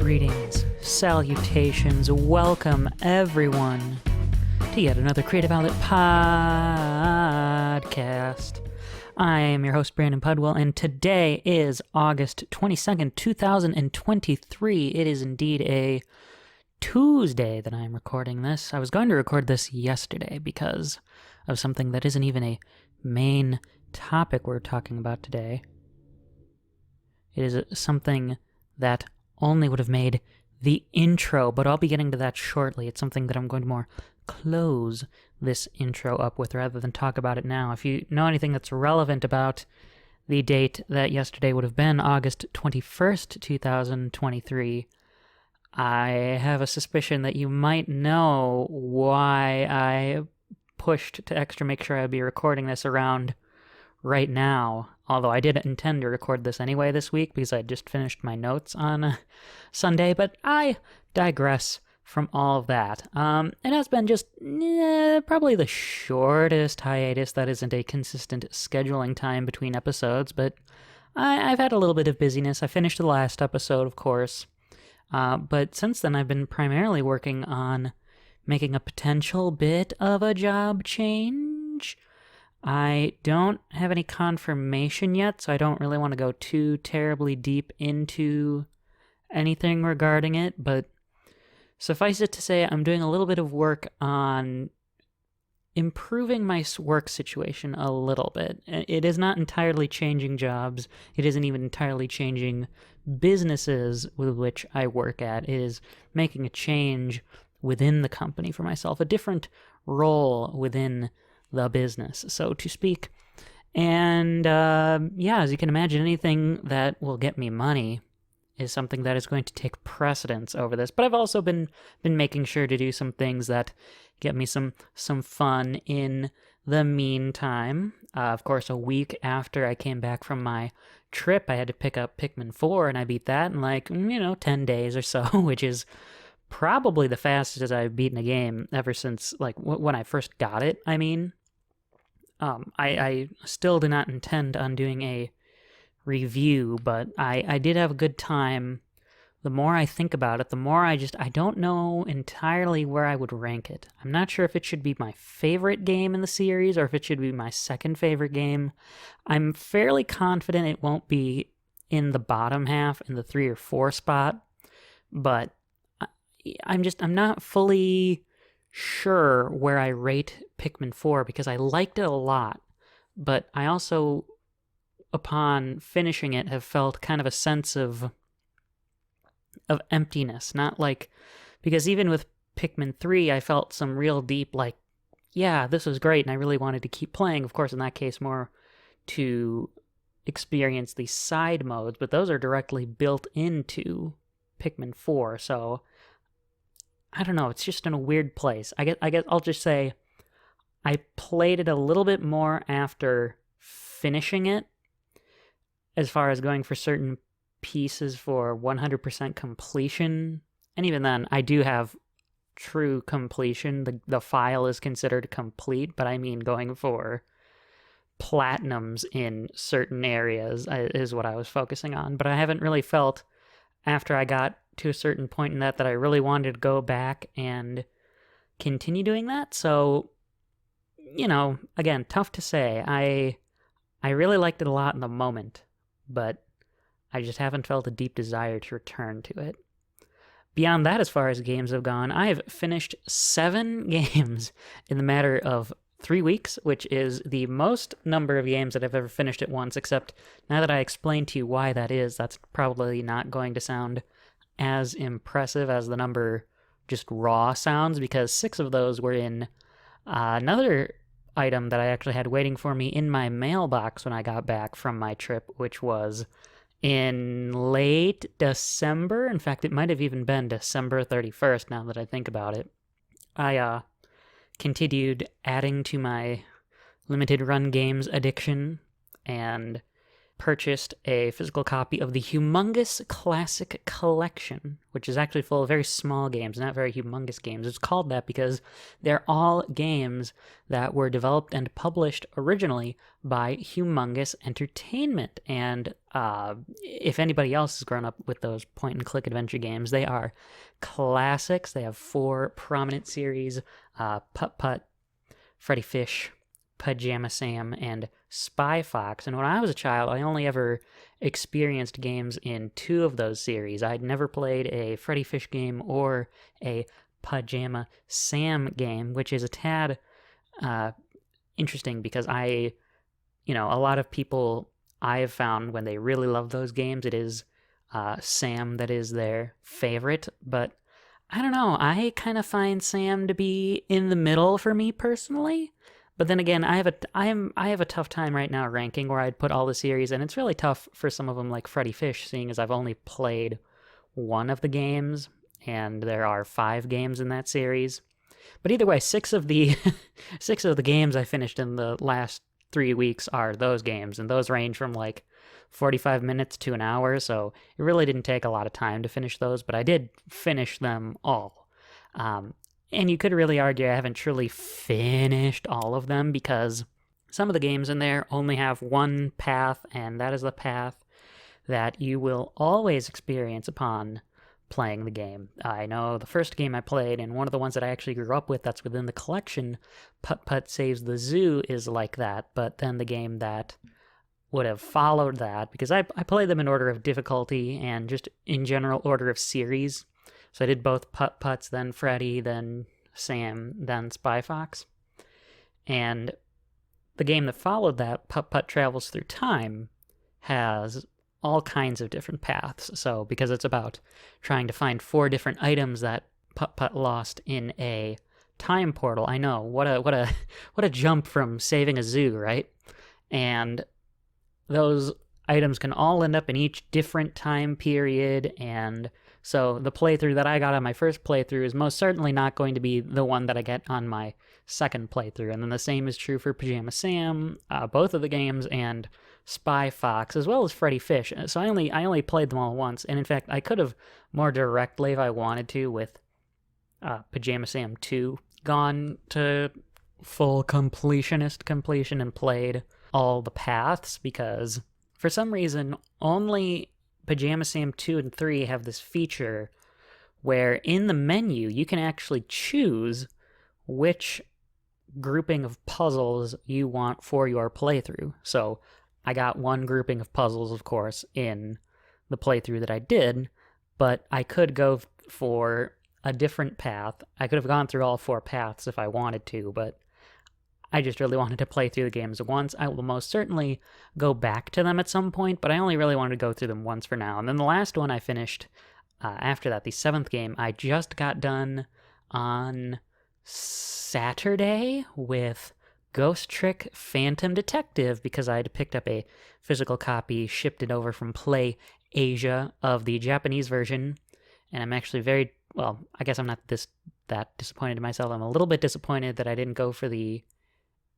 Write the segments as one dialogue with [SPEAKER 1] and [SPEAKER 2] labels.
[SPEAKER 1] Greetings, salutations, welcome everyone to yet another Creative Outlet podcast. I am your host, Brandon Pudwell, and today is August 22nd, 2023. It is indeed a Tuesday that I am recording this. I was going to record this yesterday because of something that isn't even a main topic we're talking about today. It is something that only would have made the intro, but I'll be getting to that shortly. It's something that I'm going to more close this intro up with rather than talk about it now. If you know anything that's relevant about the date that yesterday would have been, August 21st, 2023, I have a suspicion that you might know why I pushed to extra make sure I'd be recording this around right now. Although I did intend to record this anyway this week because I just finished my notes on Sunday, but I digress from all of that. It has been just probably the shortest hiatus that isn't a consistent scheduling time between episodes, but I've had a little bit of busyness. I finished the last episode, of course, but since then I've been primarily working on making a potential bit of a job change. I don't have any confirmation yet, so I don't really want to go too terribly deep into anything regarding it, but suffice it to say, I'm doing a little bit of work on improving my work situation a little bit. It is not entirely changing jobs. It isn't even entirely changing businesses with which I work at. It is making a change within the company for myself, a different role within the business, so to speak. And as you can imagine, anything that will get me money is something that is going to take precedence over this. But I've also been making sure to do some things that get me some fun in the meantime. Of course, a week after I came back from my trip, I had to pick up Pikmin 4, and I beat that in 10 days or so, which is probably the fastest I've beaten a game ever since, when I first got it, I mean. I still do not intend on doing a review, but I did have a good time. The more I think about it, the more I don't know entirely where I would rank it. I'm not sure if it should be my favorite game in the series or if it should be my second favorite game. I'm fairly confident it won't be in the bottom half, in the 3 or 4 spot, but I'm not fully sure where I rate Pikmin 4 because I liked it a lot, but I also, upon finishing it, have felt kind of a sense of emptiness. Because even with Pikmin 3, I felt some real deep, this was great, and I really wanted to keep playing. Of course, in that case, more to experience the side modes, but those are directly built into Pikmin 4, so I don't know, it's just in a weird place. I guess I'll just say I played it a little bit more after finishing it, as far as going for certain pieces for 100% completion. And even then, I do have true completion. The file is considered complete, but I mean going for platinums in certain areas is what I was focusing on. But I haven't really felt, after I got to a certain point in that I really wanted to go back and continue doing that. So, again, tough to say. I really liked it a lot in the moment, but I just haven't felt a deep desire to return to it. Beyond that, as far as games have gone, I have finished 7 games in the matter of 3 weeks, which is the most number of games that I've ever finished at once, except now that I explained to you why that is, that's probably not going to sound as impressive as the number just raw sounds, because 6 of those were in another item that I actually had waiting for me in my mailbox when I got back from my trip, which was in late December. In fact, it might have even been December 31st, now that I think about it. I continued adding to my limited run games addiction, and purchased a physical copy of the Humongous Classic Collection, which is actually full of very small games, not very humongous games. It's called that because they're all games that were developed and published originally by Humongous Entertainment. And if anybody else has grown up with those point-and-click adventure games, they are classics. They have 4 prominent series, Putt-Putt, Freddy Fish, Pajama Sam, and Spy Fox. And when I was a child, I only ever experienced games in 2 of those series. I'd never played a Freddy Fish game or a Pajama Sam game, which is a tad interesting because a lot of people I have found when they really love those games, it is Sam that is their favorite. But I don't know, I kind of find Sam to be in the middle for me personally. But then again, I have a tough time right now ranking where I'd put all the series, and it's really tough for some of them like Freddy Fish, seeing as I've only played 1 of the games, and there are 5 games in that series. But either way, 6 of the 6 of the games I finished in the last 3 weeks are those games, and those range from like 45 minutes to an hour, so it really didn't take a lot of time to finish those, but I did finish them all. And you could really argue I haven't truly finished all of them because some of the games in there only have one path, and that is the path that you will always experience upon playing the game. I know the first game I played, and one of the ones that I actually grew up with that's within the collection, Putt-Putt Saves the Zoo, is like that, but then the game that would have followed that, because I played them in order of difficulty and just in general order of series. So I did both Putt-Putts, then Freddy, then Sam, then Spy Fox. And the game that followed that, Putt-Putt Travels Through Time, has all kinds of different paths. So because it's about trying to find 4 different items that Putt-Putt lost in a time portal. I know, what a jump from saving a zoo, right? And those items can all end up in each different time period, and so the playthrough that I got on my first playthrough is most certainly not going to be the one that I get on my second playthrough. And then the same is true for Pajama Sam, both of the games, and Spy Fox, as well as Freddy Fish. So I only played them all once, and in fact, I could have more directly, if I wanted to, with Pajama Sam 2, gone to full completion and played all the paths, because for some reason, only Pajama Sam 2 and 3 have this feature where in the menu you can actually choose which grouping of puzzles you want for your playthrough. So I got one grouping of puzzles, of course, in the playthrough that I did, but I could go for a different path. I could have gone through all 4 paths if I wanted to, but I just really wanted to play through the games once. I will most certainly go back to them at some point, but I only really wanted to go through them once for now. And then the last one I finished after that, the 7th game, I just got done on Saturday with Ghost Trick Phantom Detective because I had picked up a physical copy, shipped it over from Play Asia of the Japanese version, and I'm actually I guess I'm not that disappointed in myself. I'm a little bit disappointed that I didn't go for the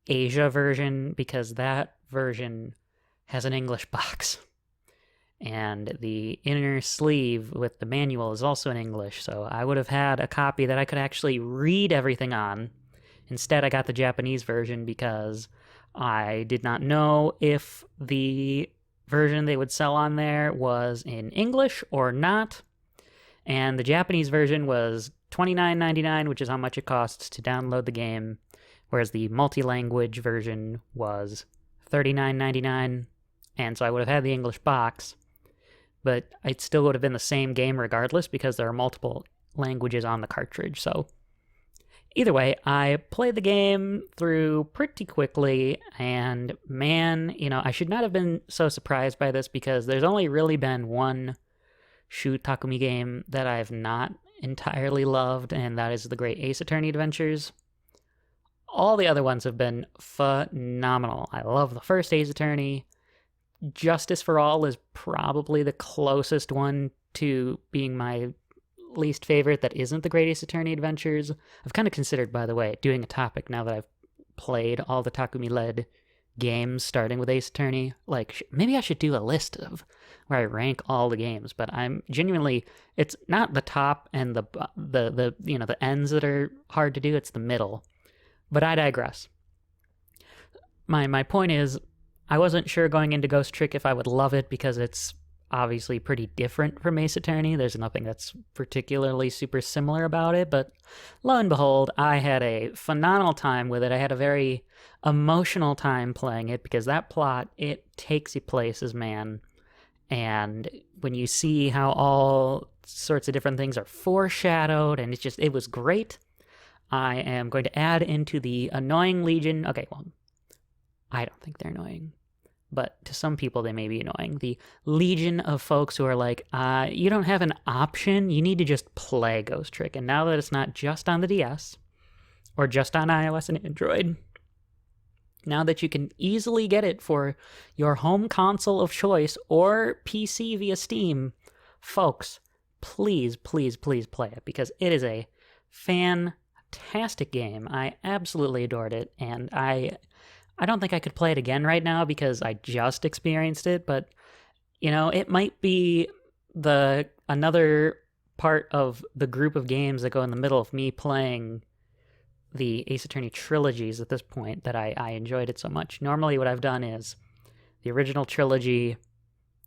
[SPEAKER 1] Asia version because that version has an English box, and the inner sleeve with the manual is also in English, so I would have had a copy that I could actually read everything on. Instead, I got the Japanese version because I did not know if the version they would sell on there was in English or not, and the Japanese version was $29.99, which is how much it costs to download the game, whereas the multi-language version was $39.99, and so I would have had the English box, but it still would have been the same game regardless because there are multiple languages on the cartridge. So either way, I played the game through pretty quickly, and man, I should not have been so surprised by this because there's only really been one Shu Takumi game that I've not entirely loved, and that is the Great Ace Attorney Adventures. All the other ones have been phenomenal. I love the first Ace Attorney. Justice for All is probably the closest one to being my least favorite that isn't the Great Ace Attorney Adventures. I've kind of considered, by the way, doing a topic now that I've played all the Takumi-led games starting with Ace Attorney. Like, maybe I should do a list of where I rank all the games, but I'm genuinely, it's not the top and the ends that are hard to do, it's the middle. But I digress. My point is, I wasn't sure going into Ghost Trick if I would love it because it's obviously pretty different from Ace Attorney. There's nothing that's particularly super similar about it, but lo and behold, I had a phenomenal time with it. I had a very emotional time playing it because that plot, it takes you places, man. And when you see how all sorts of different things are foreshadowed, and it was great. I am going to add into the annoying legion. Okay, well, I don't think they're annoying, but to some people they may be annoying. The legion of folks who are like, you don't have an option, you need to just play Ghost Trick. And now that it's not just on the DS, or just on iOS and Android, now that you can easily get it for your home console of choice or PC via Steam, folks, please, please, please play it, because it is a fantastic game. I absolutely adored it, and I don't think I could play it again right now because I just experienced it, but, it might be another part of the group of games that go in the middle of me playing the Ace Attorney trilogies at this point that I enjoyed it so much. Normally what I've done is the original trilogy,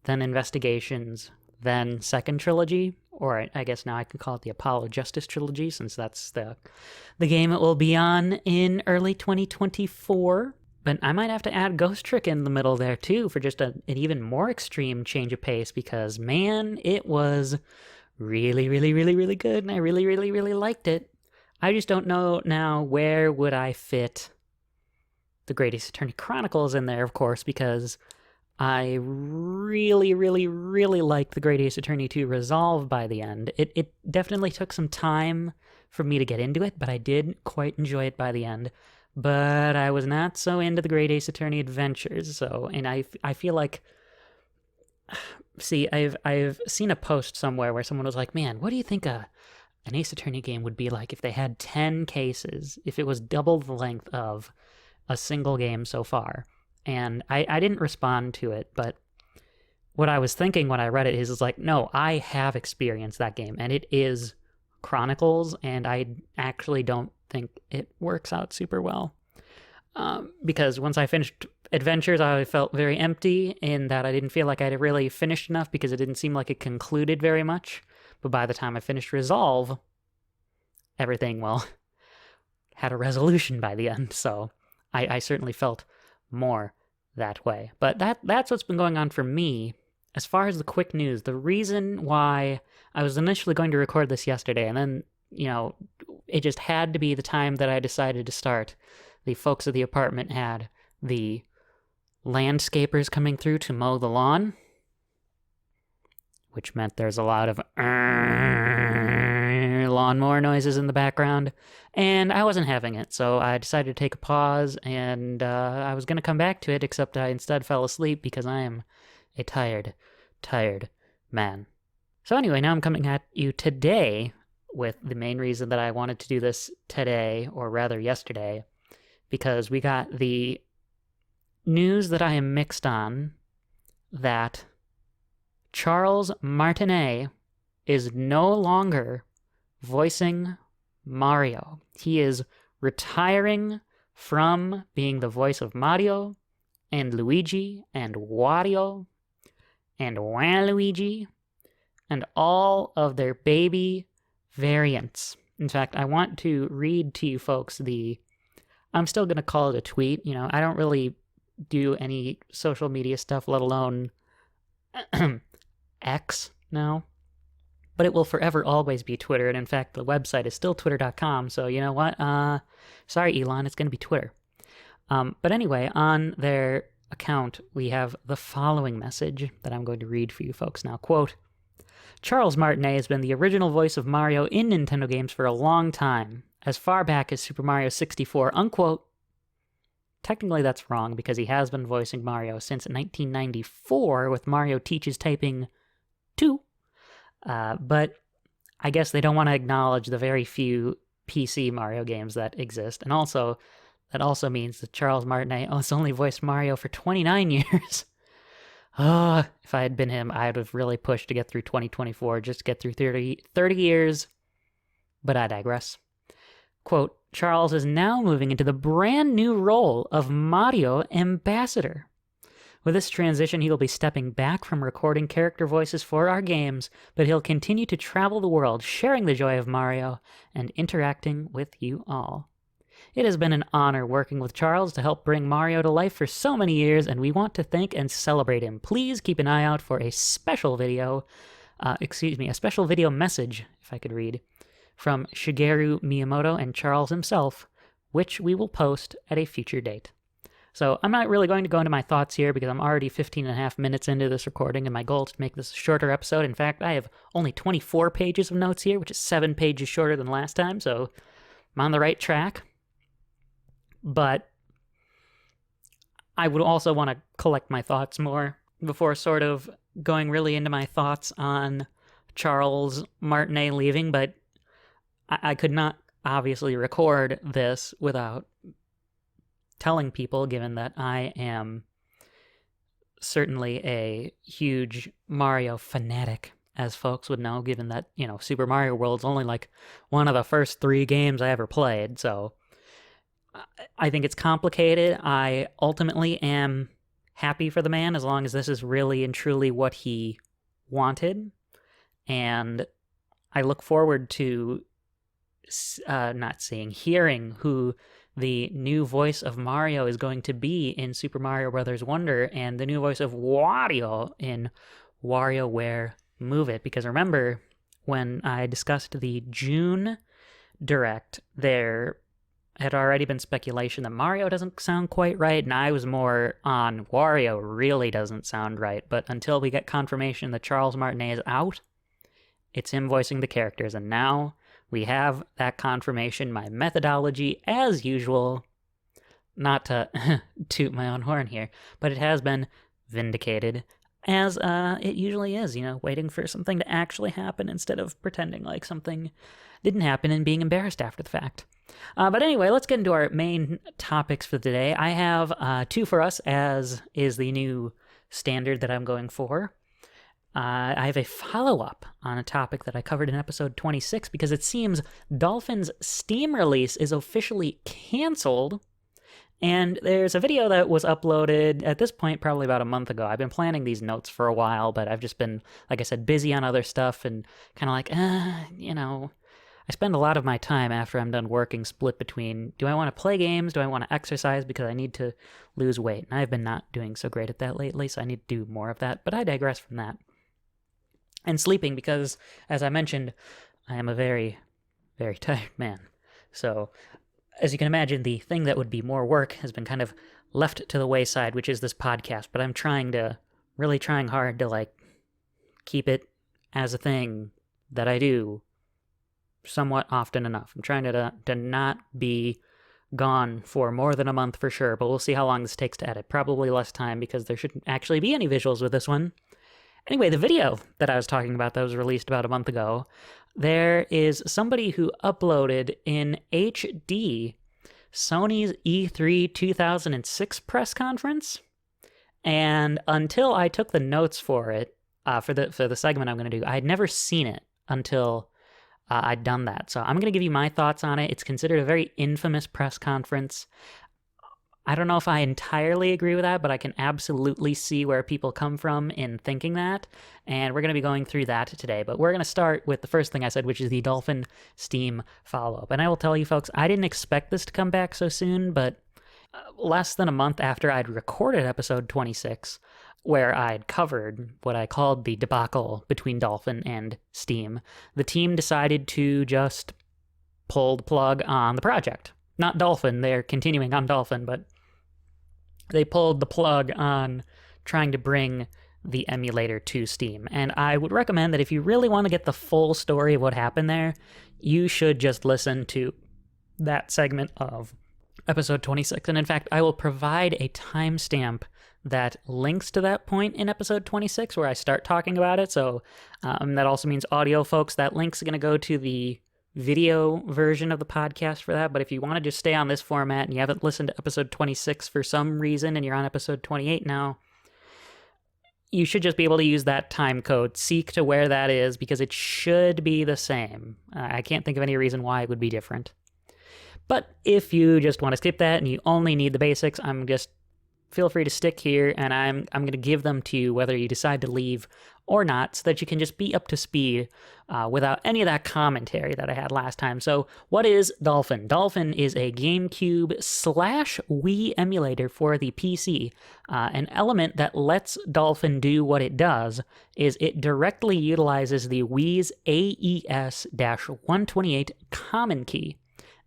[SPEAKER 1] then Investigations, then second trilogy, or I guess now I could call it the Apollo Justice trilogy, since that's the game it will be on in early 2024. But I might have to add Ghost Trick in the middle there, too, for just an even more extreme change of pace, because, man, it was really, really, really, really good, and I really, really, really liked it. I just don't know now where would I fit the Great Ace Attorney Chronicles in there, of course, because I really, really, really liked the Great Ace Attorney 2 Resolve by the end. It definitely took some time for me to get into it, but I did quite enjoy it by the end. But I was not so into the Great Ace Attorney Adventures, and I feel like, see, I've seen a post somewhere where someone was like, man, what do you think an Ace Attorney game would be like if they had 10 cases, if it was double the length of a single game so far? And I didn't respond to it, but what I was thinking when I read it is like, no, I have experienced that game, and it is Chronicles, and I actually don't think it works out super well. Because once I finished Adventures, I felt very empty in that I didn't feel like I'd really finished enough because it didn't seem like it concluded very much. But by the time I finished Resolve, everything, well, had a resolution by the end. So I certainly felt more that way. But that's what's been going on for me. As far as the quick news, the reason why I was initially going to record this yesterday, and then, it just had to be the time that I decided to start. The folks at the apartment had the landscapers coming through to mow the lawn, which meant there's a lot of lawnmower noises in the background, and I wasn't having it, so I decided to take a pause, and I was going to come back to it, except I instead fell asleep because I am a tired man. So anyway, now I'm coming at you today with the main reason that I wanted to do this today, or rather yesterday, because we got the news that I am mixed on that Charles Martinet is no longer voicing Mario. He is retiring from being the voice of Mario and Luigi and Wario and Waluigi and all of their baby variants. In fact, I want to read to you folks I'm still going to call it a tweet. I don't really do any social media stuff, let alone X now. But it will forever always be Twitter. And in fact, the website is still twitter.com. So you know what? Sorry, Elon, it's going to be Twitter. But anyway, on their account, we have the following message that I'm going to read for you folks now. Quote, Charles Martinet has been the original voice of Mario in Nintendo games for a long time, as far back as Super Mario 64, unquote. Technically that's wrong, because he has been voicing Mario since 1994 with Mario Teaches Typing 2, but I guess they don't want to acknowledge the very few PC Mario games that exist, and also that also means that Charles Martinet has only voiced Mario for 29 years. Oh, if I had been him, I would have really pushed to get through 2024, just to get through 30 years. But I digress. Quote, Charles is now moving into the brand new role of Mario Ambassador. With this transition, he will be stepping back from recording character voices for our games, but he'll continue to travel the world, sharing the joy of Mario and interacting with you all. It has been an honor working with Charles to help bring Mario to life for so many years, and we want to thank and celebrate him. Please keep an eye out for a special video, a special video message, if I could read, from Shigeru Miyamoto and Charles himself, which we will post at a future date. So I'm not really going to go into my thoughts here because I'm already 15 and a half minutes into this recording, and my goal is to make this a shorter episode. In fact, I have only 24 pages of notes here, which is 7 pages shorter than last time, so I'm on the right track. But I would also want to collect my thoughts more before sort of going really into my thoughts on Charles Martinet leaving, but I could not obviously record this without telling people, given that I am certainly a huge Mario fanatic, as folks would know, given that, Super Mario World's only like one of the first 3 games I ever played, so I think it's complicated. I ultimately am happy for the man as long as this is really and truly what he wanted, and I look forward to hearing who the new voice of Mario is going to be in Super Mario Bros. Wonder, and the new voice of Wario in WarioWare Move It. Because remember, when I discussed the June Direct, there had already been speculation that Mario doesn't sound quite right, and I was more on Wario really doesn't sound right. But until we get confirmation that Charles Martinet is out, it's him voicing the characters, and now we have that confirmation. My methodology, as usual, not to toot my own horn here, but it has been vindicated, as it usually is, waiting for something to actually happen instead of pretending like something didn't happen and being embarrassed after the fact. But anyway, let's get into our main topics for today. I have 2 for us, as is the new standard that I'm going for. I have a follow-up on a topic that I covered in episode 26, because it seems Dolphin's Steam release is officially canceled, and there's a video that was uploaded at this point probably about a month ago. I've been planning these notes for a while, but I've just been, like I said, busy on other stuff, and kind of like, I spend a lot of my time after I'm done working split between, do I want to play games, do I want to exercise, because I need to lose weight, and I've been not doing so great at that lately, so I need to do more of that, but I digress from that. And sleeping, because, as I mentioned, I am a very, very tired man. So, as you can imagine, the thing that would be more work has been kind of left to the wayside, which is this podcast. But I'm really trying hard to, keep it as a thing that I do somewhat often enough. I'm trying to not be gone for more than a month for sure, but we'll see how long this takes to edit. Probably less time, because there shouldn't actually be any visuals with this one. Anyway, the video that I was talking about that was released about a month ago, there is somebody who uploaded in HD Sony's E3 2006 press conference, and until I took the notes for it, for the segment I'm going to do, I had never seen it until I'd done that. So I'm going to give you my thoughts on it. It's considered a very infamous press conference. I don't know if I entirely agree with that, but I can absolutely see where people come from in thinking that, and we're going to be going through that today. But we're going to start with the first thing I said, which is the Dolphin Steam follow-up. And I will tell you folks, I didn't expect this to come back so soon, but less than a month after I'd recorded episode 26, where I'd covered what I called the debacle between Dolphin and Steam, the team decided to just pull the plug on the project. Not Dolphin, they're continuing on Dolphin, but they pulled the plug on trying to bring the emulator to Steam. And I would recommend that if you really want to get the full story of what happened there, you should just listen to that segment of episode 26. And in fact, I will provide a timestamp that links to that point in episode 26 where I start talking about it. So that also means audio folks. That link's going to go to the video version of the podcast for that, but if you want to just stay on this format and you haven't listened to episode 26 for some reason and you're on episode 28 now, you should just be able to use that time code, seek to where that is, because it should be the same. I can't think of any reason why it would be different. But if you just want to skip that and you only need the basics, feel free to stick here, and I'm going to give them to you whether you decide to leave or not, so that you can just be up to speed without any of that commentary that I had last time. So what is Dolphin? Dolphin is a GameCube/Wii emulator for the PC. An element that lets Dolphin do what it does is it directly utilizes the Wii's AES-128 common key.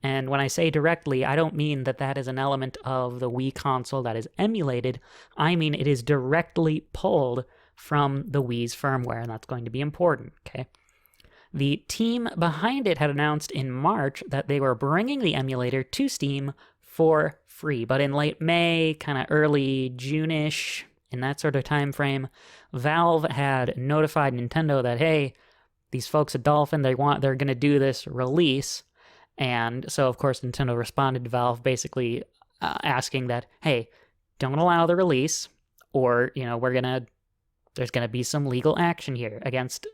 [SPEAKER 1] And when I say directly, I don't mean that that is an element of the Wii console that is emulated. I mean it is directly pulled from the Wii's firmware, and that's going to be important, okay? The team behind it had announced in March that they were bringing the emulator to Steam for free, but in late May, kind of early June-ish, in that sort of time frame, Valve had notified Nintendo that, hey, these folks at Dolphin, they're going to do this release. And so, of course, Nintendo responded to Valve basically asking that, hey, don't allow the release, or, there's going to be some legal action here against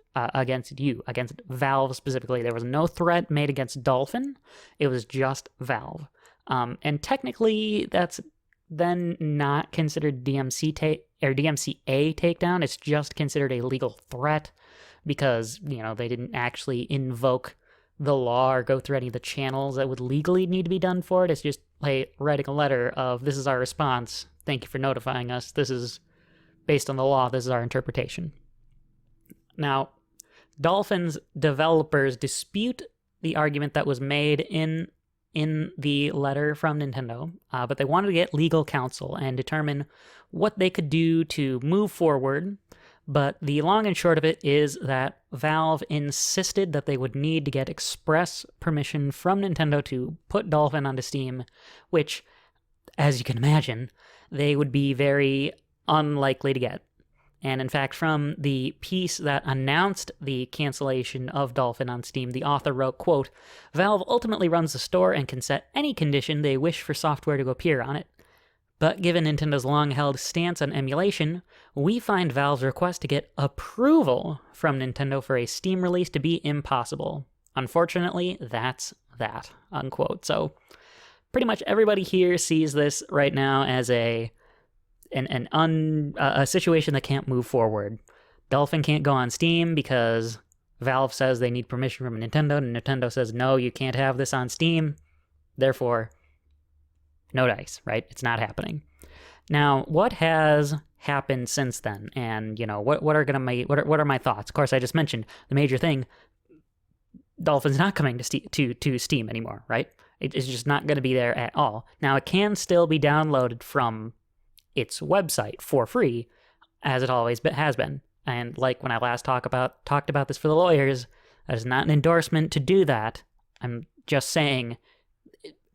[SPEAKER 1] you, against Valve specifically. There was no threat made against Dolphin. It was just Valve. And technically, that's then not considered DMCA takedown. It's just considered a legal threat because, they didn't actually invoke the law or go through any of the channels that would legally need to be done for it. It's just, hey, writing a letter of, this is our response. Thank you for notifying us. This is based on the law. This is our interpretation. Now, Dolphin's developers dispute the argument that was made in the letter from Nintendo, but they wanted to get legal counsel and determine what they could do to move forward. But the long and short of it is that Valve insisted that they would need to get express permission from Nintendo to put Dolphin onto Steam, which, as you can imagine, they would be very unlikely to get. And in fact, from the piece that announced the cancellation of Dolphin on Steam, the author wrote, quote, "Valve ultimately runs the store and can set any condition they wish for software to appear on it. But given Nintendo's long-held stance on emulation, we find Valve's request to get approval from Nintendo for a Steam release to be impossible. Unfortunately, that's that," unquote. So pretty much everybody here sees this right now as a situation that can't move forward. Dolphin can't go on Steam because Valve says they need permission from Nintendo, and Nintendo says, no, you can't have this on Steam. Therefore, no dice, right? It's not happening. Now, what has happened since then? And, what are my thoughts? Of course, I just mentioned the major thing. Dolphin's not coming to Steam anymore, right? It's just not going to be there at all. Now, it can still be downloaded from its website for free, as it always has been. And like when I last talked about this for the lawyers, that is not an endorsement to do that. I'm just saying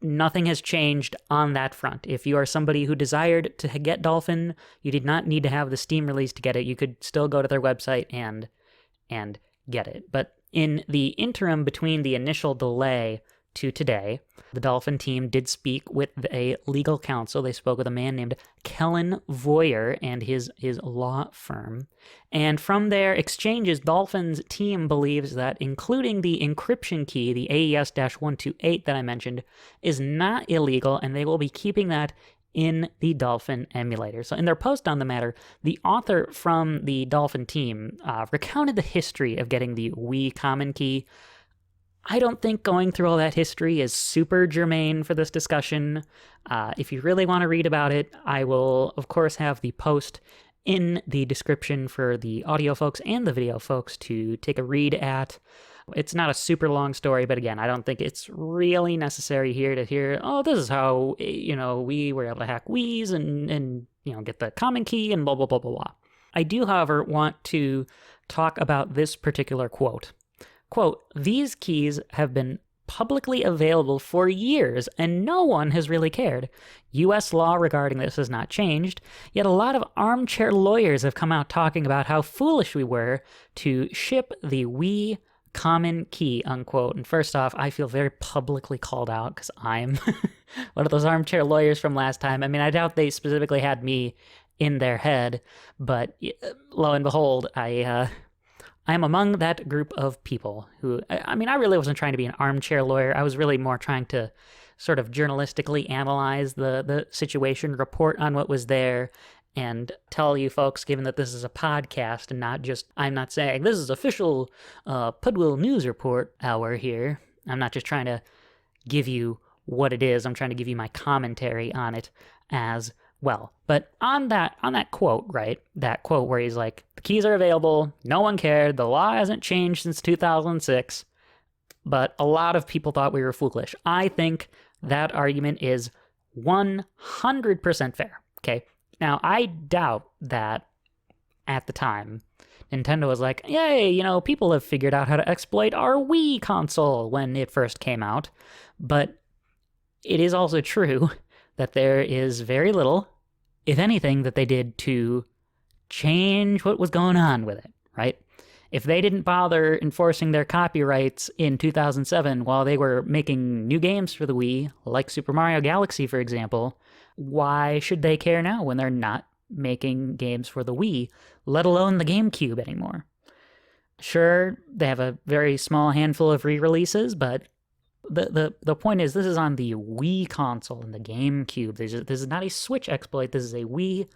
[SPEAKER 1] nothing has changed on that front. If you are somebody who desired to get Dolphin, you did not need to have the Steam release to get it. You could still go to their website and get it. But in the interim between the initial delay to today, the Dolphin team did speak with a legal counsel. They spoke with a man named Kellen Voyer and his law firm. And from their exchanges, Dolphin's team believes that including the encryption key, the AES-128 that I mentioned, is not illegal, and they will be keeping that in the Dolphin emulator. So in their post on the matter, the author from the Dolphin team recounted the history of getting the Wii common key. I don't think going through all that history is super germane for this discussion. If you really want to read about it, I will, of course, have the post in the description for the audio folks and the video folks to take a read at. It's not a super long story, but again, I don't think it's really necessary here to hear, oh, this is how, we were able to hack Wii's and get the common key and blah, blah, blah, blah, blah. I do, however, want to talk about this particular quote. Quote, "These keys have been publicly available for years, and no one has really cared. U.S. law regarding this has not changed, yet a lot of armchair lawyers have come out talking about how foolish we were to ship the Wii common key, unquote. And first off, I feel very publicly called out because I'm one of those armchair lawyers from last time. I mean, I doubt they specifically had me in their head, but lo and behold, I am among that group of people who, I mean, I really wasn't trying to be an armchair lawyer. I was really more trying to sort of journalistically analyze the situation, report on what was there, and tell you folks, given that this is a podcast and not just, I'm not saying this is official Pudwill News Report hour here. I'm not just trying to give you what it is. I'm trying to give you my commentary on it as well. But on that quote, right? That quote where he's like, the keys are available, no one cared, the law hasn't changed since 2006, but a lot of people thought we were foolish. I think that argument is 100% fair, okay? Now, I doubt that at the time, Nintendo was like, yay, people have figured out how to exploit our Wii console when it first came out. But it is also true that there is very little, if anything, that they did to change what was going on with it, right? If they didn't bother enforcing their copyrights in 2007 while they were making new games for the Wii, like Super Mario Galaxy, for example, why should they care now when they're not making games for the Wii, let alone the GameCube anymore? Sure, they have a very small handful of re-releases, but the point is, this is on the Wii console and the GameCube. This is not a Switch exploit, this is a Wii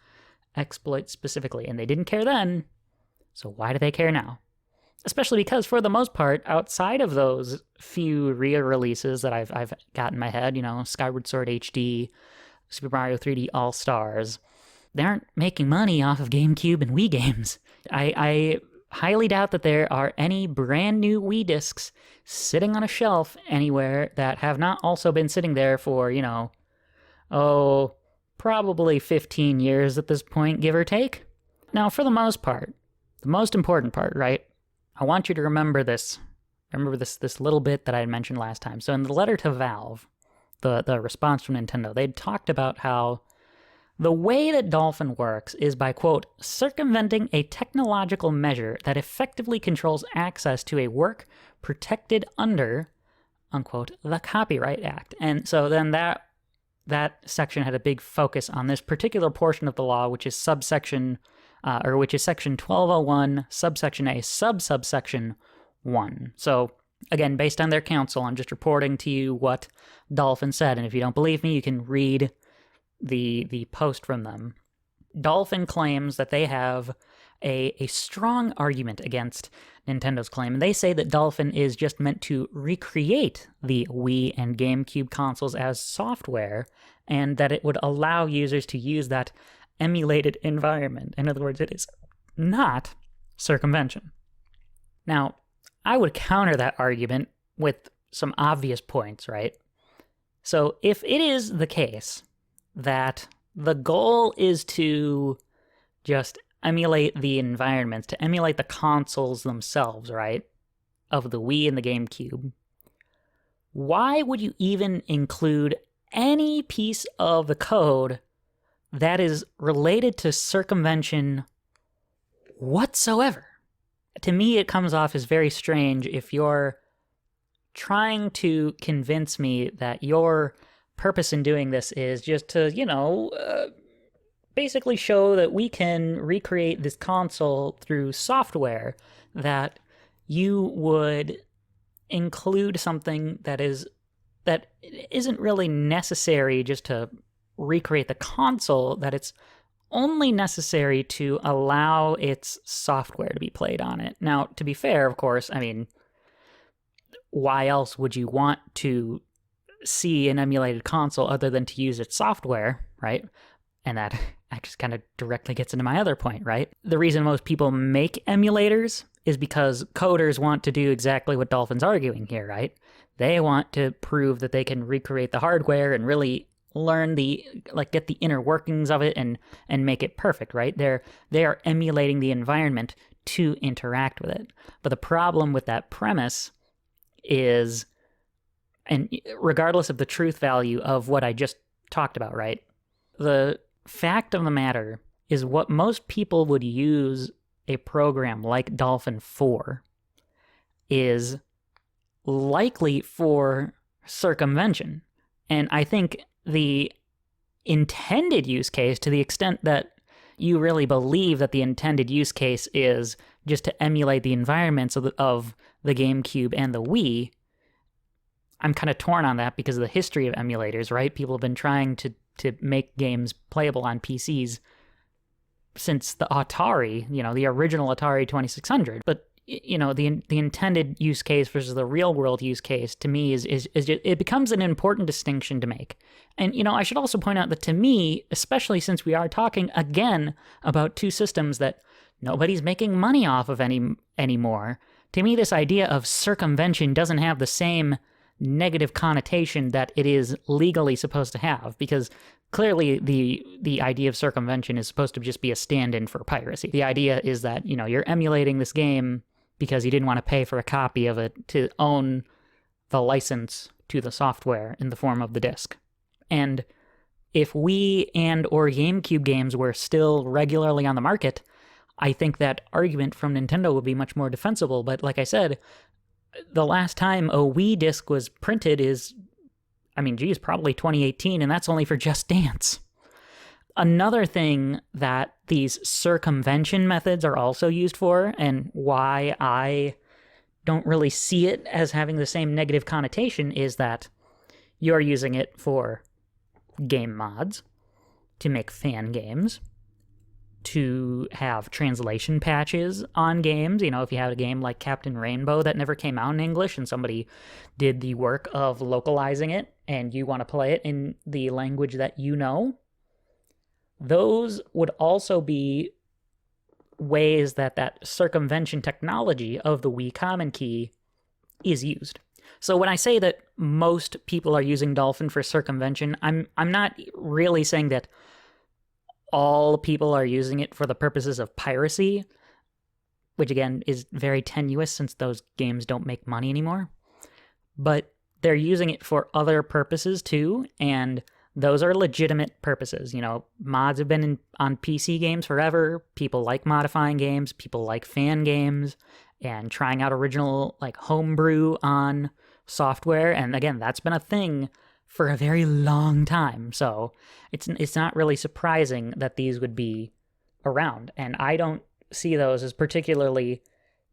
[SPEAKER 1] exploit specifically, and they didn't care then, so why do they care now? Especially because, for the most part, outside of those few re-releases that I've got in my head, Skyward Sword HD, Super Mario 3D All-Stars, they aren't making money off of GameCube and Wii games. I highly doubt that there are any brand new Wii discs sitting on a shelf anywhere that have not also been sitting there for, probably 15 years at this point, give or take. Now, for the most part, the most important part, right? I want you to remember this. Remember this little bit that I had mentioned last time. So in the letter to Valve, the response from Nintendo, they'd talked about how the way that Dolphin works is by, quote, circumventing a technological measure that effectively controls access to a work protected under, unquote, the Copyright Act. And so then that section had a big focus on this particular portion of the law, which is section 1201, subsection A, subsection 1. So again, based on their counsel, I'm just reporting to you what Dolphin said, and if you don't believe me, you can read the post from them. Dolphin claims that they have a strong argument against Nintendo's claim, and they say that Dolphin is just meant to recreate the Wii and GameCube consoles as software, and that it would allow users to use that emulated environment. In other words, it is not circumvention. Now, I would counter that argument with some obvious points, right? So if it is the case that the goal is to just emulate the environments, to emulate the consoles themselves, right, of the Wii and the GameCube, why would you even include any piece of the code that is related to circumvention whatsoever? To me, it comes off as very strange if you're trying to convince me that your purpose in doing this is just to, basically show that we can recreate this console through software, that you would include something that isn't really necessary just to recreate the console, that it's only necessary to allow its software to be played on it. Now, to be fair, of course, I mean, why else would you want to see an emulated console other than to use its software, right? And that just kind of directly gets into my other point, right? The reason most people make emulators is because coders want to do exactly what Dolphin's arguing here, right? They want to prove that they can recreate the hardware and really learn get the inner workings of it and make it perfect, right? They are emulating the environment to interact with it. But the problem with that premise is, and regardless of the truth value of what I just talked about, right? The fact of the matter is what most people would use a program like Dolphin for is likely for circumvention. And I think the intended use case, to the extent that you really believe that the intended use case is just to emulate the environments of the GameCube and the Wii, I'm kind of torn on that because of the history of emulators, right? People have been trying to make games playable on PCs since the Atari, the original Atari 2600. But the intended use case versus the real world use case, to me, is it becomes an important distinction to make. And I should also point out that, to me, especially since we are talking again about two systems that nobody's making money off of anymore, to me, this idea of circumvention doesn't have the same negative connotation that it is legally supposed to have, because clearly the idea of circumvention is supposed to just be a stand-in for piracy. The idea is that, you're emulating this game because you didn't want to pay for a copy of it to own the license to the software in the form of the disc. And if Wii and or GameCube games were still regularly on the market, I think that argument from Nintendo would be much more defensible. But like I said, the last time a Wii disc was printed is, probably 2018, and that's only for Just Dance. Another thing that these circumvention methods are also used for, and why I don't really see it as having the same negative connotation, is that you're using it for game mods, to make fan games, to have translation patches on games. If you have a game like Captain Rainbow that never came out in English and somebody did the work of localizing it and you want to play it in the language that you know, those would also be ways that circumvention technology of the Wii Common Key is used. So when I say that most people are using Dolphin for circumvention, I'm not really saying that all people are using it for the purposes of piracy, which again is very tenuous since those games don't make money anymore. But they're using it for other purposes too, and those are legitimate purposes. Mods have been on PC games forever. People like modifying games. People like fan games and trying out original homebrew on software. And again, that's been a thing for a very long time. So it's not really surprising that these would be around. And I don't see those as particularly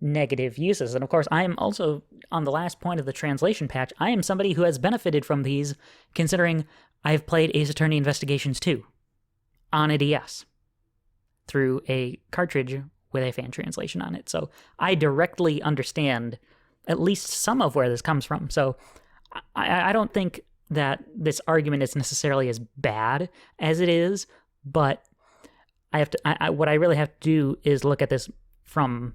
[SPEAKER 1] negative uses. And of course, I am also, on the last point of the translation patch, I am somebody who has benefited from these, considering I've played Ace Attorney Investigations 2 on a DS through a cartridge with a fan translation on it. So I directly understand at least some of where this comes from. So I don't think that this argument is necessarily as bad as it is, but what I really have to do is look at this from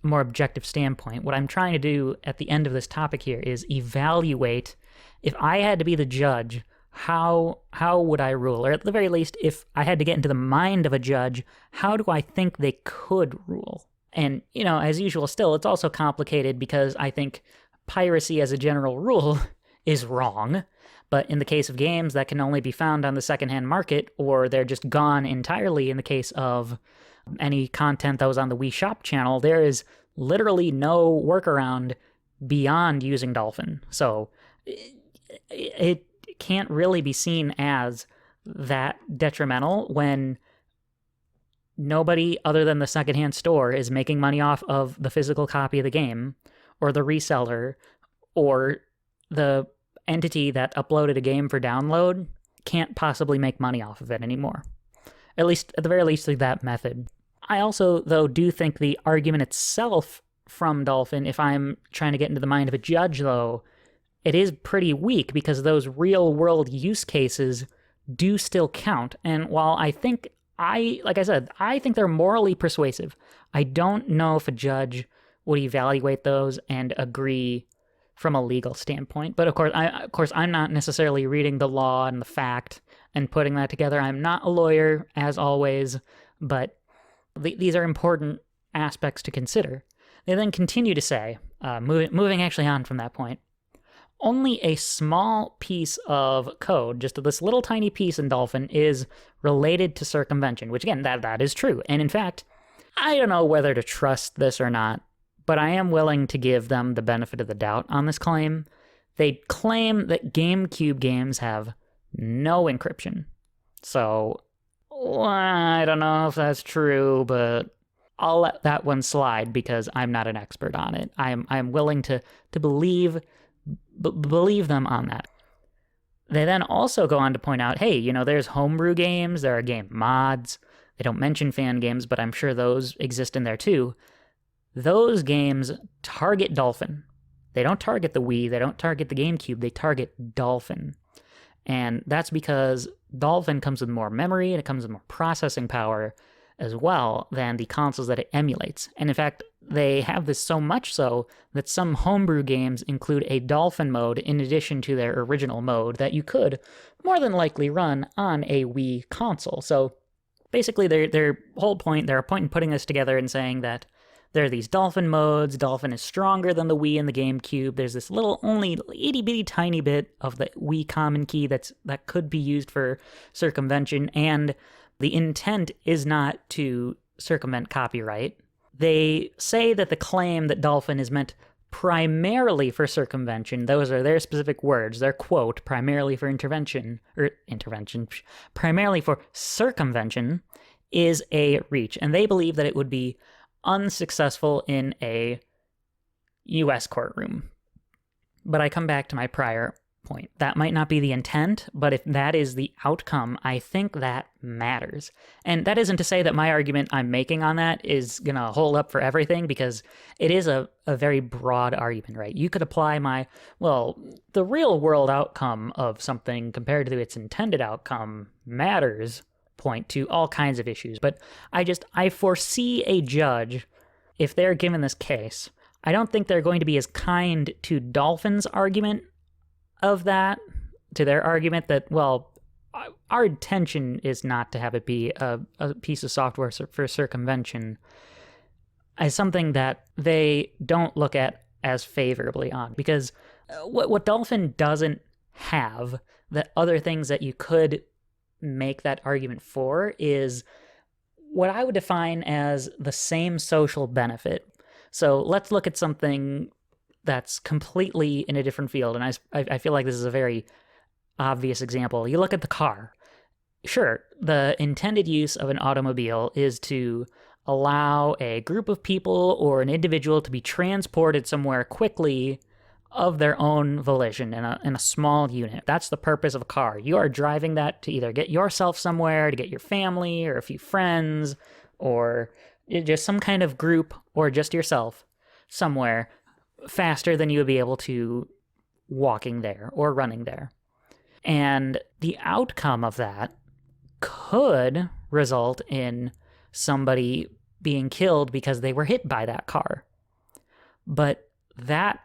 [SPEAKER 1] a more objective standpoint. What I'm trying to do at the end of this topic here is evaluate, if I had to be the judge, how would I rule? Or at the very least, if I had to get into the mind of a judge, how do I think they could rule? And, as usual, still, it's also complicated because I think piracy as a general rule is wrong. But in the case of games that can only be found on the secondhand market, or they're just gone entirely in the case of any content that was on the Wii Shop channel, there is literally no workaround beyond using Dolphin. So it can't really be seen as that detrimental when nobody other than the secondhand store is making money off of the physical copy of the game, or the reseller, or the entity that uploaded a game for download can't possibly make money off of it anymore. At the very least, through that method. I also, though, do think the argument itself from Dolphin, if I'm trying to get into the mind of a judge, though, it is pretty weak because those real-world use cases do still count. And while I think I think they're morally persuasive, I don't know if a judge would evaluate those and agree from a legal standpoint. But of course, I'm not necessarily reading the law and the fact and putting that together. I'm not a lawyer, as always, but these are important aspects to consider. They then continue to say, moving actually on from that point, only a small piece of code, just this little tiny piece in Dolphin, is related to circumvention, which again, that is true. And in fact, I don't know whether to trust this or not, but I am willing to give them the benefit of the doubt on this claim. They claim that GameCube games have no encryption. So, I don't know if that's true, but I'll let that one slide because I'm not an expert on it. I'm willing to believe them on that. They then also go on to point out, hey, there's homebrew games, there are game mods. They don't mention fan games, but I'm sure those exist in there too. Those games target Dolphin. They don't target the Wii, they don't target the GameCube, they target Dolphin. And that's because Dolphin comes with more memory and it comes with more processing power as well than the consoles that it emulates. And in fact, they have this so much so that some homebrew games include a Dolphin mode in addition to their original mode that you could more than likely run on a Wii console. So basically their whole point in putting this together and saying that there are these Dolphin modes, Dolphin is stronger than the Wii and the GameCube, there's this little only itty-bitty tiny bit of the Wii common key that could be used for circumvention, and the intent is not to circumvent copyright. They say that the claim that Dolphin is meant primarily for circumvention, those are their specific words, their quote, primarily for primarily for circumvention, is a reach. And they believe that it would be unsuccessful in a US courtroom. But I come back to my prior point. That might not be the intent, but if that is the outcome, I think that matters. And that isn't to say that my argument I'm making on that is going to hold up for everything, because it is a very broad argument, right? You could apply the real world outcome of something compared to its intended outcome matters point to all kinds of issues. But I foresee a judge, if they're given this case, I don't think they're going to be as kind to Dolphin's argument of that, to their argument that, our intention is not to have it be a piece of software for circumvention, as something that they don't look at as favorably on. Because what Dolphin doesn't have, that other things that you could make that argument for, is what I would define as the same social benefit. So let's look at something that's completely in a different field, and I feel like this is a very obvious example. You look at the car. Sure, the intended use of an automobile is to allow a group of people or an individual to be transported somewhere quickly of their own volition in a small unit. That's the purpose of a car. You are driving that to either get yourself somewhere, to get your family or a few friends, or just some kind of group, or just yourself somewhere faster than you would be able to walking there or running there. And the outcome of that could result in somebody being killed because they were hit by that car. But that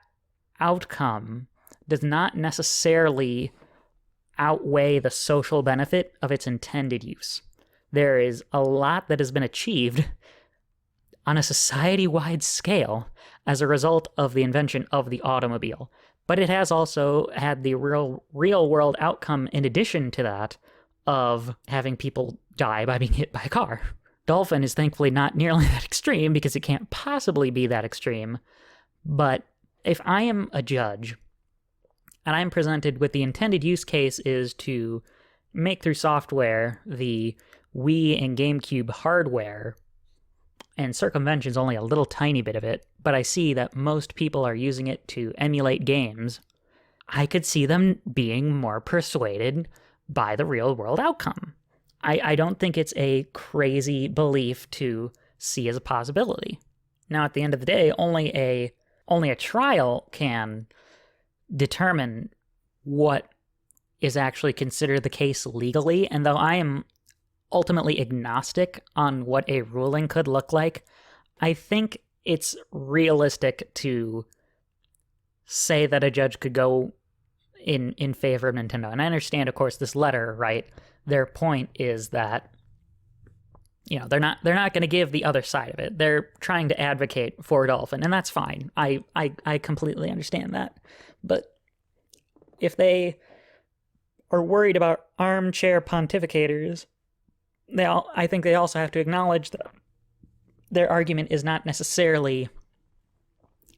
[SPEAKER 1] outcome does not necessarily outweigh the social benefit of its intended use. There is a lot that has been achieved on a society-wide scale as a result of the invention of the automobile. But it has also had the real-world outcome, in addition to that, of having people die by being hit by a car. Dolphin is thankfully not nearly that extreme, because it can't possibly be that extreme. But if I am a judge, and I'm presented with the intended use case is to make through software the Wii and GameCube hardware, and circumvention's only a little tiny bit of it, but I see that most people are using it to emulate games, I could see them being more persuaded by the real-world outcome. I don't think it's a crazy belief to see as a possibility. Now, at the end of the day, only a trial can determine what is actually considered the case legally, and though I am ultimately agnostic on what a ruling could look like, I think it's realistic to say that a judge could go in favor of Nintendo. And I understand, of course, this letter, right? Their point is that, they're not going to give the other side of it. They're trying to advocate for Dolphin, and that's fine. I completely understand that. But if they are worried about armchair pontificators, I think they also have to acknowledge that their argument is not necessarily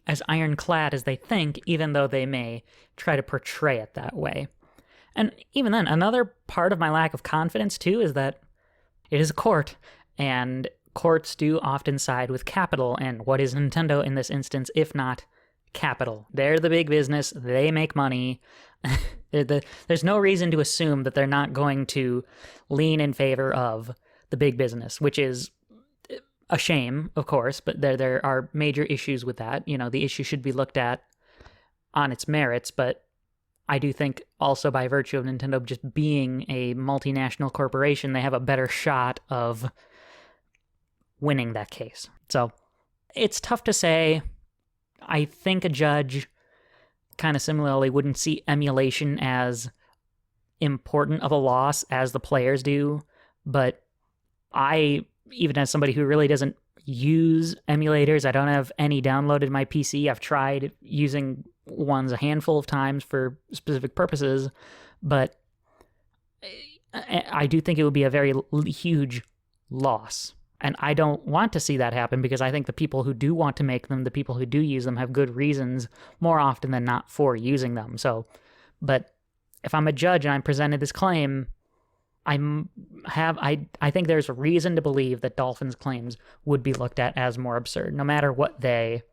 [SPEAKER 1] as ironclad as they think, even though they may try to portray it that way. And even then, another part of my lack of confidence, too, is that it is a court, and courts do often side with capital, and what is Nintendo in this instance, if not capital? They're the big business, they make money. There's no reason to assume that they're not going to lean in favor of the big business, which is a shame, of course, but there are major issues with that. You know, the issue should be looked at on its merits, but I do think also by virtue of Nintendo just being a multinational corporation, they have a better shot of winning that case. So it's tough to say. I think a judge kind of similarly wouldn't see emulation as important of a loss as the players do, but I, even as somebody who really doesn't use emulators, I don't have any downloaded in my PC. I've tried using ones a handful of times for specific purposes, but I do think it would be a very huge loss. And I don't want to see that happen because I think the people who do want to make them, the people who do use them, have good reasons more often than not for using them. So, but if I'm a judge and I'm presented this claim, I think there's a reason to believe that Dolphin's claims would be looked at as more absurd, no matter what they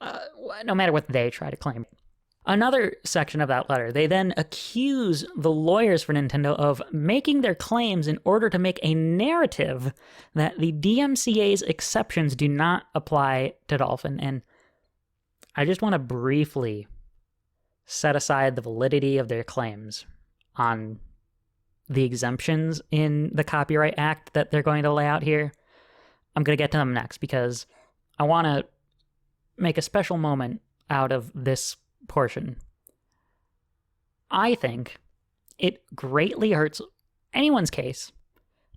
[SPEAKER 1] try to claim. Another section of that letter, they then accuse the lawyers for Nintendo of making their claims in order to make a narrative that the DMCA's exceptions do not apply to Dolphin. And I just want to briefly set aside the validity of their claims on the exemptions in the Copyright Act that they're going to lay out here. I'm going to get to them next because I want to make a special moment out of this portion. I think it greatly hurts anyone's case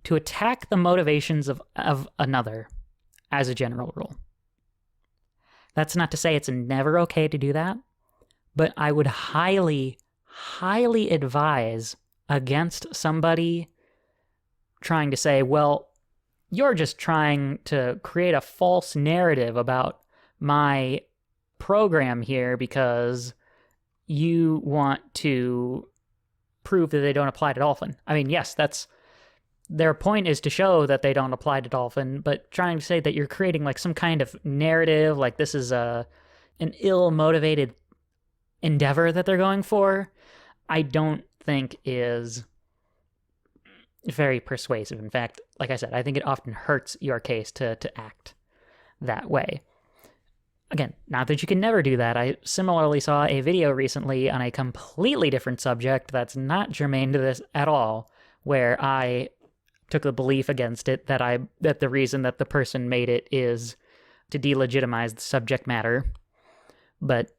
[SPEAKER 1] to attack the motivations of another as a general rule. That's not to say it's never okay to do that, but I would highly, highly advise against somebody trying to say, well, you're just trying to create a false narrative about my program here because you want to prove that they don't apply to Dolphin. I mean, yes, that's their point, is to show that they don't apply to Dolphin, but trying to say that you're creating like some kind of narrative, like this is an ill-motivated endeavor that they're going for, I don't think is very persuasive. In fact, like I said, I think it often hurts your case to act that way. Again, not that you can never do that. I similarly saw a video recently on a completely different subject that's not germane to this at all, where I took the belief against it that the reason that the person made it is to delegitimize the subject matter. But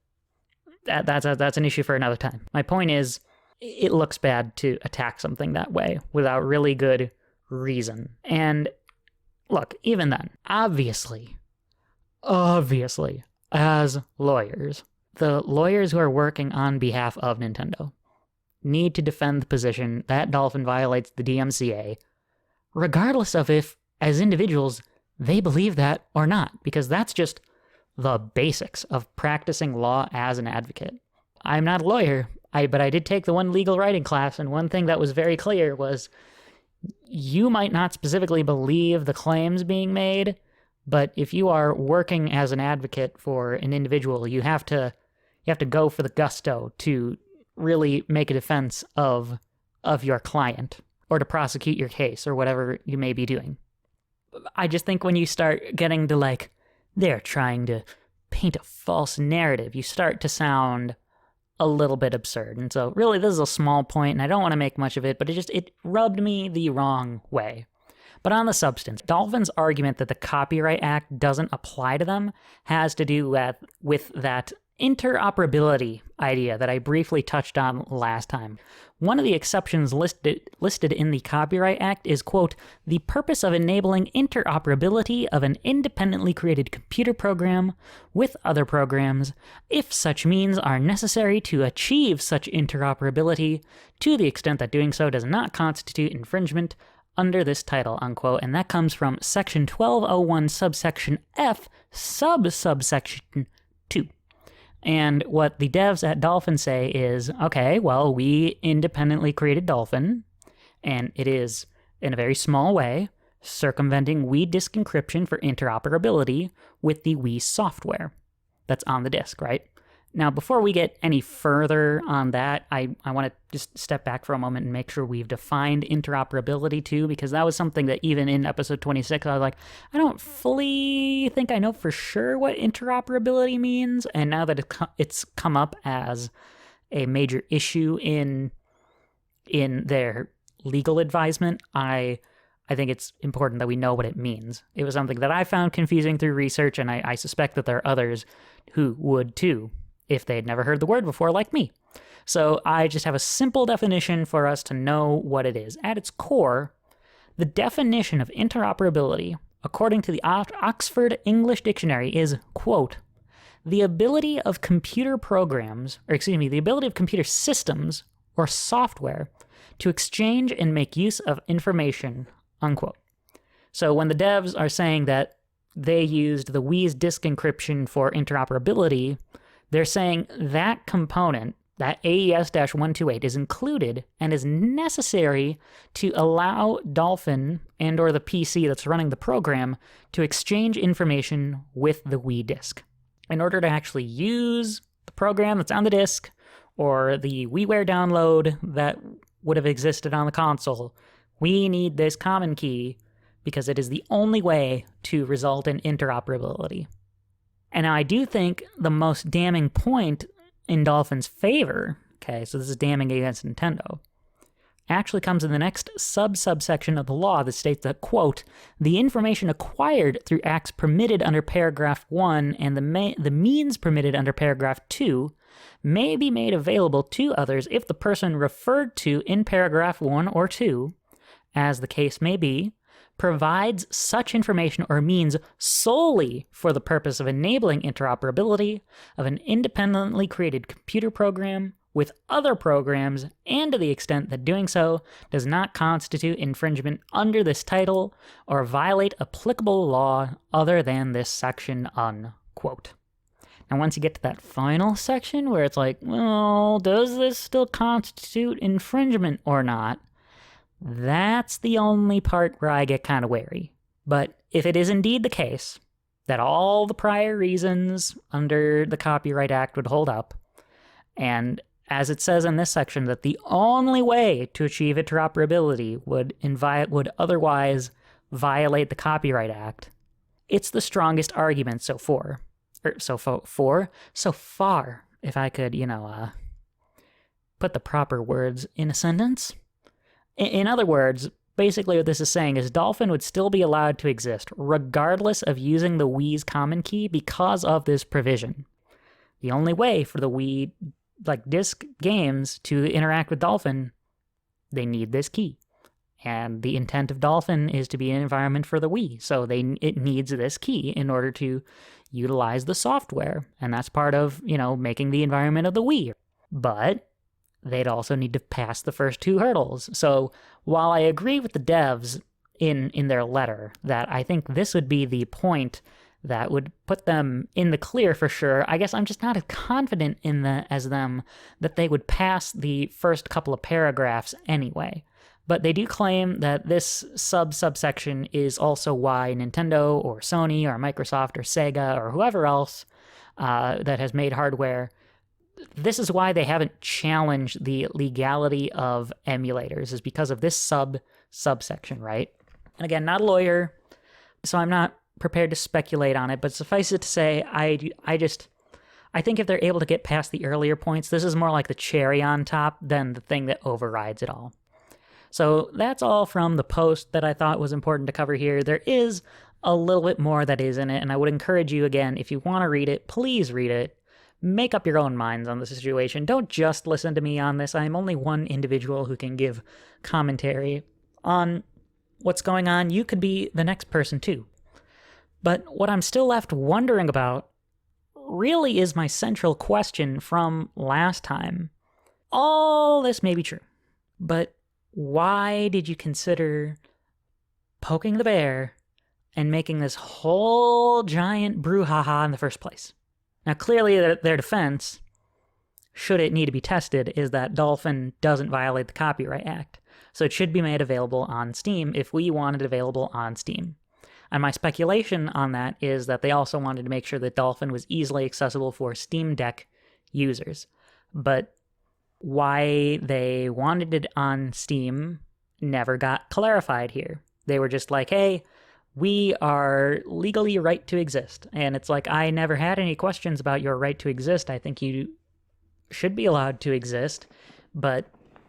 [SPEAKER 1] that's an issue for another time. My point is, it looks bad to attack something that way without really good reason. And look, even then, obviously, as lawyers, the lawyers who are working on behalf of Nintendo need to defend the position that Dolphin violates the DMCA, regardless of if, as individuals, they believe that or not, because that's just the basics of practicing law as an advocate. I'm not a lawyer, but I did take the one legal writing class, and one thing that was very clear was you might not specifically believe the claims being made, but if you are working as an advocate for an individual, you have to go for the gusto to really make a defense of your client, or to prosecute your case, or whatever you may be doing. I just think when you start getting to like, they're trying to paint a false narrative, you start to sound a little bit absurd. And so really this is a small point, and I don't want to make much of it, but it rubbed me the wrong way. But on the substance, Dolphin's argument that the Copyright Act doesn't apply to them has to do with that interoperability idea that I briefly touched on last time. One of the exceptions listed in the Copyright Act is, quote, the purpose of enabling interoperability of an independently created computer program with other programs, if such means are necessary to achieve such interoperability, to the extent that doing so does not constitute infringement under this title, unquote. And that comes from section 1201 subsection F subsection 2. And what the devs at Dolphin say is, okay, well, we independently created Dolphin, and it is, in a very small way, circumventing Wii disk encryption for interoperability with the Wii software that's on the disk, right? Now, before we get any further on that, I want to just step back for a moment and make sure we've defined interoperability too, because that was something that even in episode 26, I was like, I don't fully think I know for sure what interoperability means. And now that it's come up as a major issue in their legal advisement, I think it's important that we know what it means. It was something that I found confusing through research, and I suspect that there are others who would too, if they had never heard the word before, like me. So I just have a simple definition for us to know what it is. At its core, the definition of interoperability, according to the Oxford English Dictionary, is, quote, the ability of computer systems or software to exchange and make use of information, unquote. So when the devs are saying that they used the Wii's disk encryption for interoperability, they're saying that component, that AES-128, is included and is necessary to allow Dolphin and or the PC that's running the program to exchange information with the Wii disk. In order to actually use the program that's on the disk or the WiiWare download that would have existed on the console, we need this common key because it is the only way to result in interoperability. And now I do think the most damning point in Dolphin's favor, okay, so this is damning against Nintendo, actually comes in the next subsection of the law that states that, quote, the information acquired through acts permitted under paragraph 1 and the means permitted under paragraph 2 may be made available to others if the person referred to in paragraph 1 or 2, as the case may be, provides such information or means solely for the purpose of enabling interoperability of an independently created computer program with other programs, and to the extent that doing so does not constitute infringement under this title or violate applicable law other than this section, unquote. Now, once you get to that final section where it's like, well, does this still constitute infringement or not? That's the only part where I get kind of wary. But if it is indeed the case that all the prior reasons under the Copyright Act would hold up, and as it says in this section, that the only way to achieve interoperability would otherwise violate the Copyright Act, it's the strongest argument so far, if I could, put the proper words in a sentence. In other words, basically what this is saying is Dolphin would still be allowed to exist regardless of using the Wii's common key because of this provision. The only way for the Wii disc games to interact with Dolphin, they need this key. And the intent of Dolphin is to be an environment for the Wii, so it needs this key in order to utilize the software, and that's part of, making the environment of the Wii. But they'd also need to pass the first 2 hurdles. So while I agree with the devs in their letter that I think this would be the point that would put them in the clear for sure, I guess I'm just not as confident as them that they would pass the first couple of paragraphs anyway. But they do claim that this subsection is also why Nintendo or Sony or Microsoft or Sega or whoever else that has made hardware, this is why they haven't challenged the legality of emulators, is because of this subsection, right? And again, not a lawyer, so I'm not prepared to speculate on it, but suffice it to say, I think if they're able to get past the earlier points, this is more like the cherry on top than the thing that overrides it all. So that's all from the post that I thought was important to cover here. There is a little bit more that is in it, and I would encourage you, again, if you want to read it, please read it. Make up your own minds on the situation. Don't just listen to me on this. I'm only one individual who can give commentary on what's going on. You could be the next person too. But what I'm still left wondering about really is my central question from last time. All this may be true, but why did you consider poking the bear and making this whole giant brouhaha in the first place? Now, clearly their defense, should it need to be tested, is that Dolphin doesn't violate the Copyright Act. So it should be made available on Steam if we want it available on Steam. And my speculation on that is that they also wanted to make sure that Dolphin was easily accessible for Steam Deck users. But why they wanted it on Steam never got clarified here. They were just like, hey, we are legally right to exist. And it's like, I never had any questions about your right to exist. I think you should be allowed to exist. And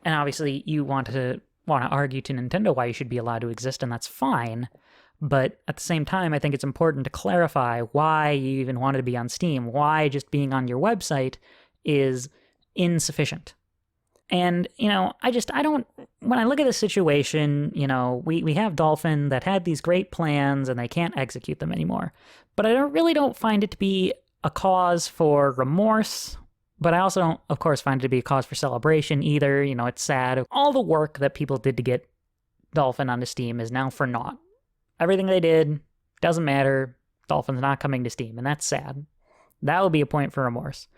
[SPEAKER 1] obviously you want to argue to Nintendo why you should be allowed to exist, and that's fine. But at the same time, I think it's important to clarify why you even wanted to be on Steam, why just being on your website is insufficient. And, when I look at the situation, we have Dolphin that had these great plans and they can't execute them anymore. But I really don't find it to be a cause for remorse, but I also don't, of course, find it to be a cause for celebration either. It's sad. All the work that people did to get Dolphin onto Steam is now for naught. Everything they did doesn't matter. Dolphin's not coming to Steam, and that's sad. That would be a point for remorse.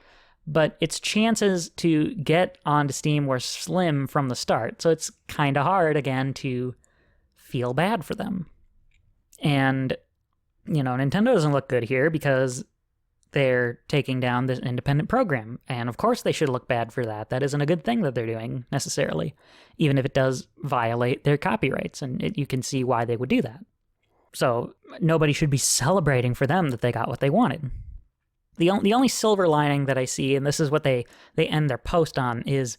[SPEAKER 1] But its chances to get onto Steam were slim from the start, so it's kind of hard, again, to feel bad for them. And, Nintendo doesn't look good here because they're taking down this independent program. And of course they should look bad for that. That isn't a good thing that they're doing, necessarily, even if it does violate their copyrights, and you can see why they would do that. So nobody should be celebrating for them that they got what they wanted. The only silver lining that I see, and this is what they end their post on, is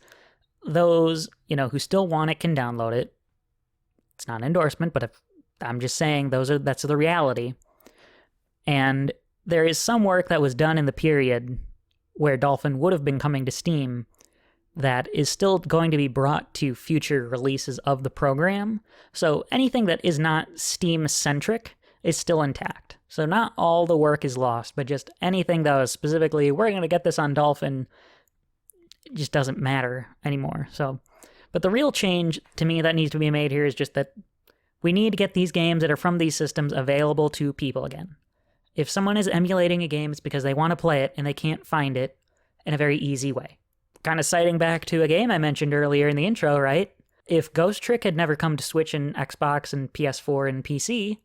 [SPEAKER 1] those, who still want it can download it. It's not an endorsement, but I'm just saying that's the reality. And there is some work that was done in the period where Dolphin would have been coming to Steam that is still going to be brought to future releases of the program. So anything that is not Steam-centric is still intact. So not all the work is lost, but just anything that was specifically, we're going to get this on Dolphin, just doesn't matter anymore. But the real change to me that needs to be made here is just that we need to get these games that are from these systems available to people again. If someone is emulating a game, it's because they want to play it and they can't find it in a very easy way. Kind of citing back to a game I mentioned earlier in the intro, right? If Ghost Trick had never come to Switch and Xbox and PS4 and PC,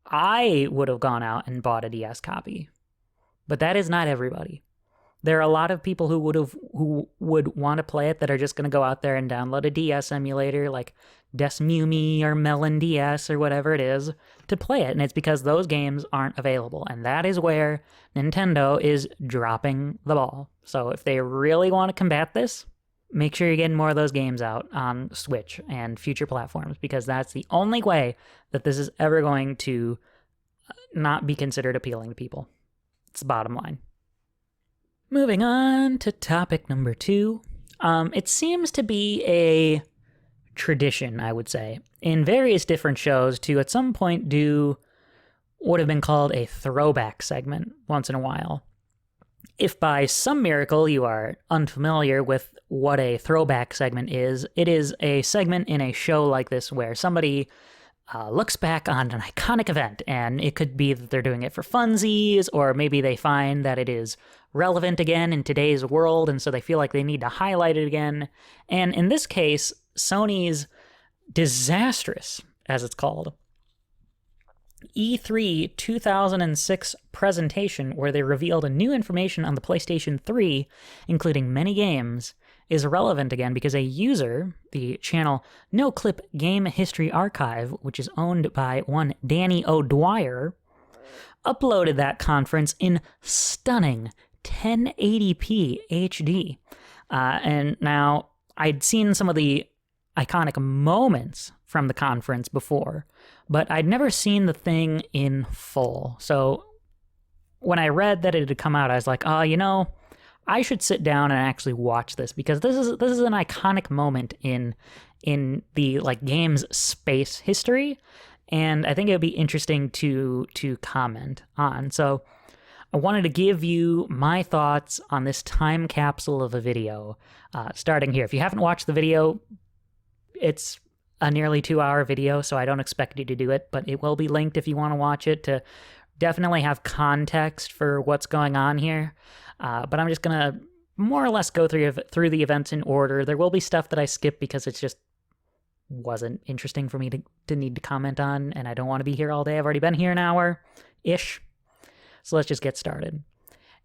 [SPEAKER 1] I would have gone out and bought a DS copy. But that is not everybody. There are a lot of people who would want to play it that are just going to go out there and download a DS emulator like Desmumi or Melon DS or whatever it is to play it. And it's because those games aren't available. And that is where Nintendo is dropping the ball. So if they really want to combat this, make sure you're getting more of those games out on Switch and future platforms, because that's the only way that this is ever going to not be considered appealing to people. It's the bottom line. Moving on to topic number 2. It seems to be a tradition, I would say, in various different shows to at some point do what have been called a throwback segment once in a while. If by some miracle you are unfamiliar with what a throwback segment is, it is a segment in a show like this where somebody looks back on an iconic event, and it could be that they're doing it for funsies, or maybe they find that it is relevant again in today's world, and so they feel like they need to highlight it again. And in this case, Sony's disastrous, as it's called, E3 2006 presentation, where they revealed new information on the PlayStation 3, including many games, is relevant again because a user, the channel No Clip Game History Archive, which is owned by one Danny O'Dwyer, uploaded that conference in stunning 1080p HD. And now, I'd seen some of the iconic moments from the conference before, but I'd never seen the thing in full. So when I read that it had come out, I was like, I should sit down and actually watch this, because this is an iconic moment in the game's space history, and I think it would be interesting to comment on. So I wanted to give you my thoughts on this time capsule of a video, starting here. If you haven't watched the video, it's a nearly 2-hour video, so I don't expect you to do it, but it will be linked if you want to watch it to definitely have context for what's going on here, but I'm just going to more or less go through the events in order. There will be stuff that I skip because it's just wasn't interesting for me to need to comment on, and I don't want to be here all day. I've already been here an hour-ish. So let's just get started.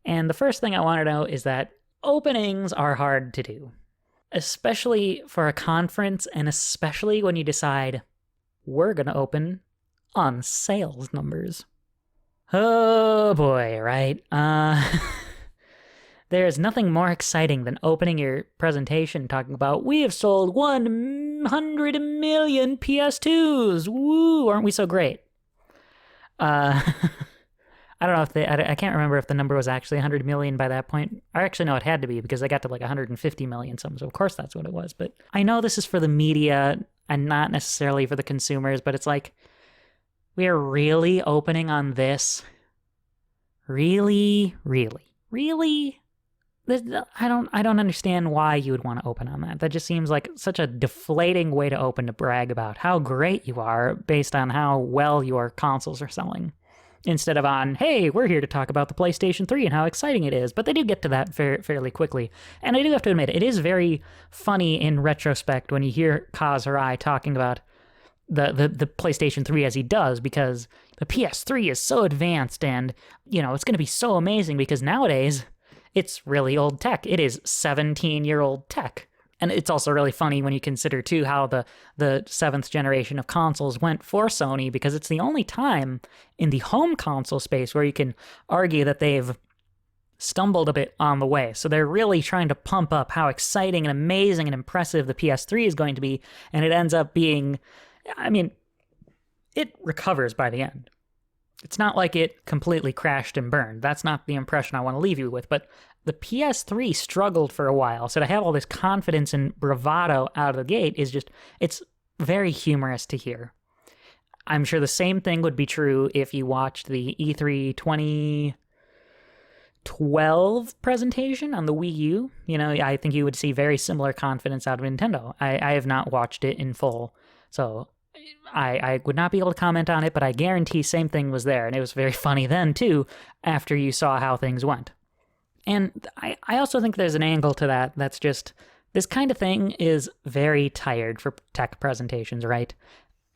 [SPEAKER 1] And the first thing I want to know is that openings are hard to do, especially for a conference, and especially when you decide we're going to open on sales numbers. Oh boy, right? There's nothing more exciting than opening your presentation talking about, we have sold 100 million PS2s. Woo, aren't we so great? I don't know if I can't remember if the number was actually 100 million by that point. I actually know it had to be because they got to like 150 million something, so of course that's what it was. But I know this is for the media and not necessarily for the consumers, but it's like, we are really opening on this? Really? I don't understand why you would want to open on that. That just seems like such a deflating way to open to brag about how great you are based on how well your consoles are selling. Instead of on, hey, we're here to talk about the PlayStation 3 and how exciting it is. But they do get to that fairly quickly. And I do have to admit, it is very funny in retrospect when you hear Kaz Hirai talking about the PlayStation 3 as he does, because the PS3 is so advanced and, it's going to be so amazing because nowadays it's really old tech. It is 17-year-old tech. And it's also really funny when you consider, too, how the seventh generation of consoles went for Sony, because it's the only time in the home console space where you can argue that they've stumbled a bit on the way. So they're really trying to pump up how exciting and amazing and impressive the PS3 is going to be, and it ends up being, it recovers by the end. It's not like it completely crashed and burned. That's not the impression I want to leave you with, but the PS3 struggled for a while, so to have all this confidence and bravado out of the gate is just, it's very humorous to hear. I'm sure the same thing would be true if you watched the E3 2012 presentation on the Wii U. I think you would see very similar confidence out of Nintendo. I have not watched it in full, so I would not be able to comment on it, but I guarantee same thing was there, and it was very funny then, too, after you saw how things went. And I also think there's an angle to that that's just, this kind of thing is very tired for tech presentations, right?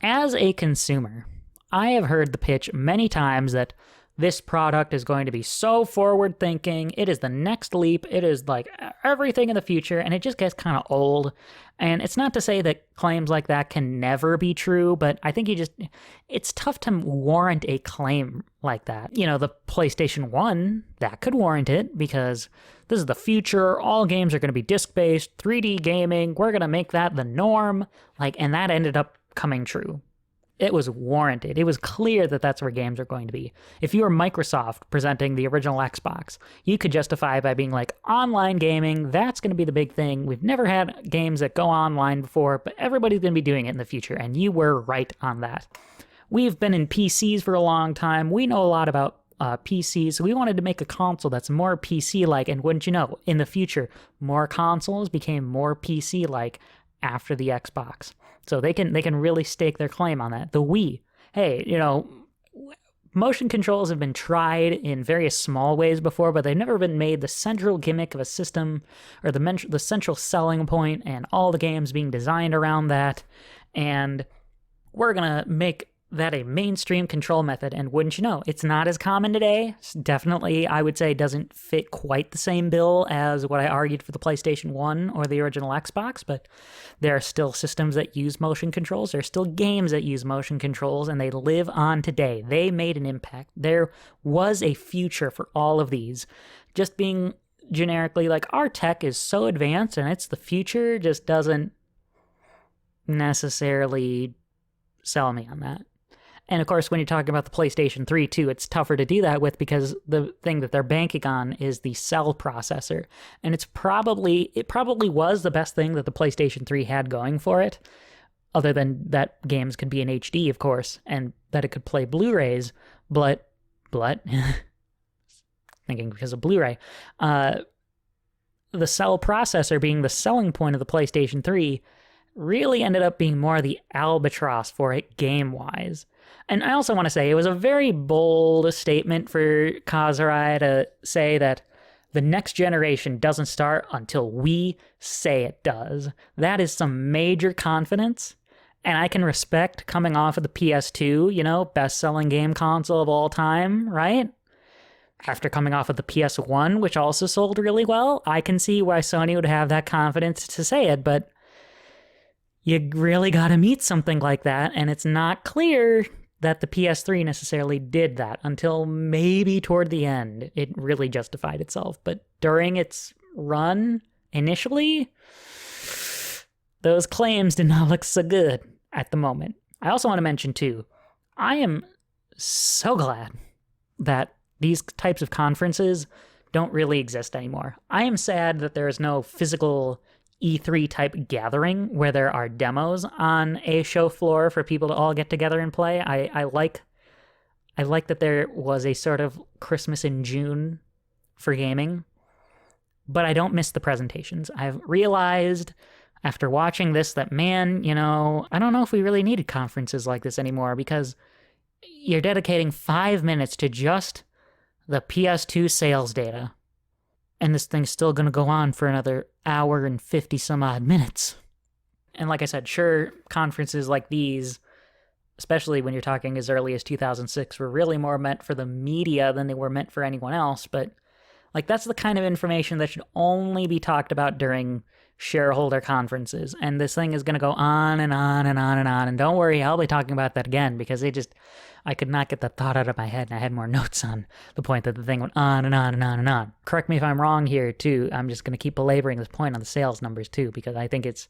[SPEAKER 1] As a consumer, I have heard the pitch many times that this product is going to be so forward-thinking, it is the next leap, it is like everything in the future, and it just gets kind of old. And it's not to say that claims like that can never be true, but I think it's tough to warrant a claim like that. The PlayStation 1, that could warrant it, because this is the future, all games are going to be disc-based, 3D gaming, we're going to make that the norm, and that ended up coming true. It was warranted. It was clear that that's where games are going to be. If you were Microsoft presenting the original Xbox, you could justify by being like, online gaming, that's going to be the big thing. We've never had games that go online before, but everybody's going to be doing it in the future, and you were right on that. We've been in PCs for a long time. We know a lot about PCs, so we wanted to make a console that's more PC-like, and wouldn't you know, in the future, more consoles became more PC-like after the Xbox. So they can really stake their claim on that. The Wii, hey, motion controls have been tried in various small ways before, but they've never been made the central gimmick of a system, or the central selling point, and all the games being designed around that. And we're going to make that a mainstream control method, and wouldn't you know, it's not as common today. It's definitely, I would say, doesn't fit quite the same bill as what I argued for the PlayStation 1 or the original Xbox, but there are still systems that use motion controls. There are still games that use motion controls, and they live on today. They made an impact. There was a future for all of these. Just being generically like, our tech is so advanced and it's the future, just doesn't necessarily sell me on that. And of course, when you're talking about the PlayStation 3 too, it's tougher to do that with, because the thing that they're banking on is the cell processor. And it probably was the best thing that the PlayStation 3 had going for it, other than that games could be in HD, of course, and that it could play Blu-rays, but thinking because of Blu-ray, the cell processor being the selling point of the PlayStation 3 really ended up being more the albatross for it game-wise. And I also want to say it was a very bold statement for Kazurai to say that the next generation doesn't start until we say it does. That is some major confidence, and I can respect coming off of the PS2, best-selling game console of all time, right? After coming off of the PS1, which also sold really well, I can see why Sony would have that confidence to say it, but you really gotta meet something like that, and it's not clear that the PS3 necessarily did that until maybe toward the end. It really justified itself. But during its run, initially, those claims did not look so good at the moment. I also want to mention, too, I am so glad that these types of conferences don't really exist anymore. I am sad that there is no physical E3 type gathering where there are demos on a show floor for people to all get together and play. I like that there was a sort of Christmas in June for gaming, but I don't miss the presentations. I've realized after watching this that, man, I don't know if we really needed conferences like this anymore, because you're dedicating 5 minutes to just the PS2 sales data. And this thing's still going to go on for another hour and 50 some odd minutes. And like I said, sure, conferences like these, especially when you're talking as early as 2006, were really more meant for the media than they were meant for anyone else. But that's the kind of information that should only be talked about during shareholder conferences. And this thing is going to go on and on and on and on. And don't worry, I'll be talking about that again, because I could not get that thought out of my head, and I had more notes on the point that the thing went on and on and on and on. Correct me if I'm wrong here, too. I'm just going to keep belaboring this point on the sales numbers, too, because I think it's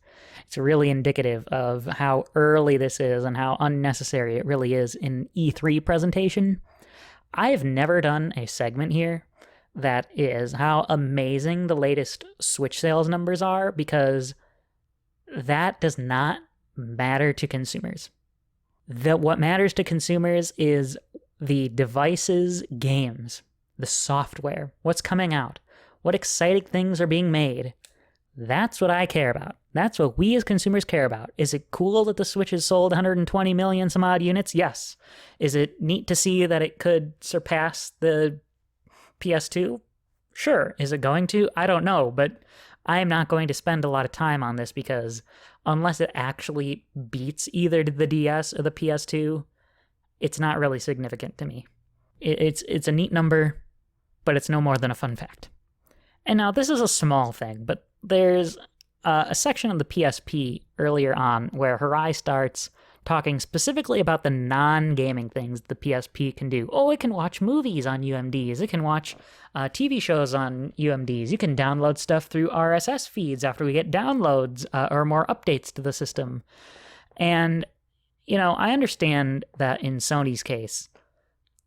[SPEAKER 1] really indicative of how early this is and how unnecessary it really is in E3 presentation. I have never done a segment here that is how amazing the latest Switch sales numbers are, because that does not matter to consumers. What matters to consumers is the devices, games, the software, what's coming out, what exciting things are being made. That's what I care about. That's what we as consumers care about. Is it cool that the Switch has sold 120 million some odd units? Yes. Is it neat to see that it could surpass the PS2? Sure. Is it going to? I don't know, but I am not going to spend a lot of time on this, because unless it actually beats either the DS or the PS2, it's not really significant to me. It's a neat number, but it's no more than a fun fact. And now this is a small thing, but there's a section of the PSP earlier on where Hirai starts talking specifically about the non-gaming things the PSP can do. Oh, it can watch movies on UMDs. It can watch TV shows on UMDs. You can download stuff through RSS feeds after we get downloads or more updates to the system. And, I understand that in Sony's case,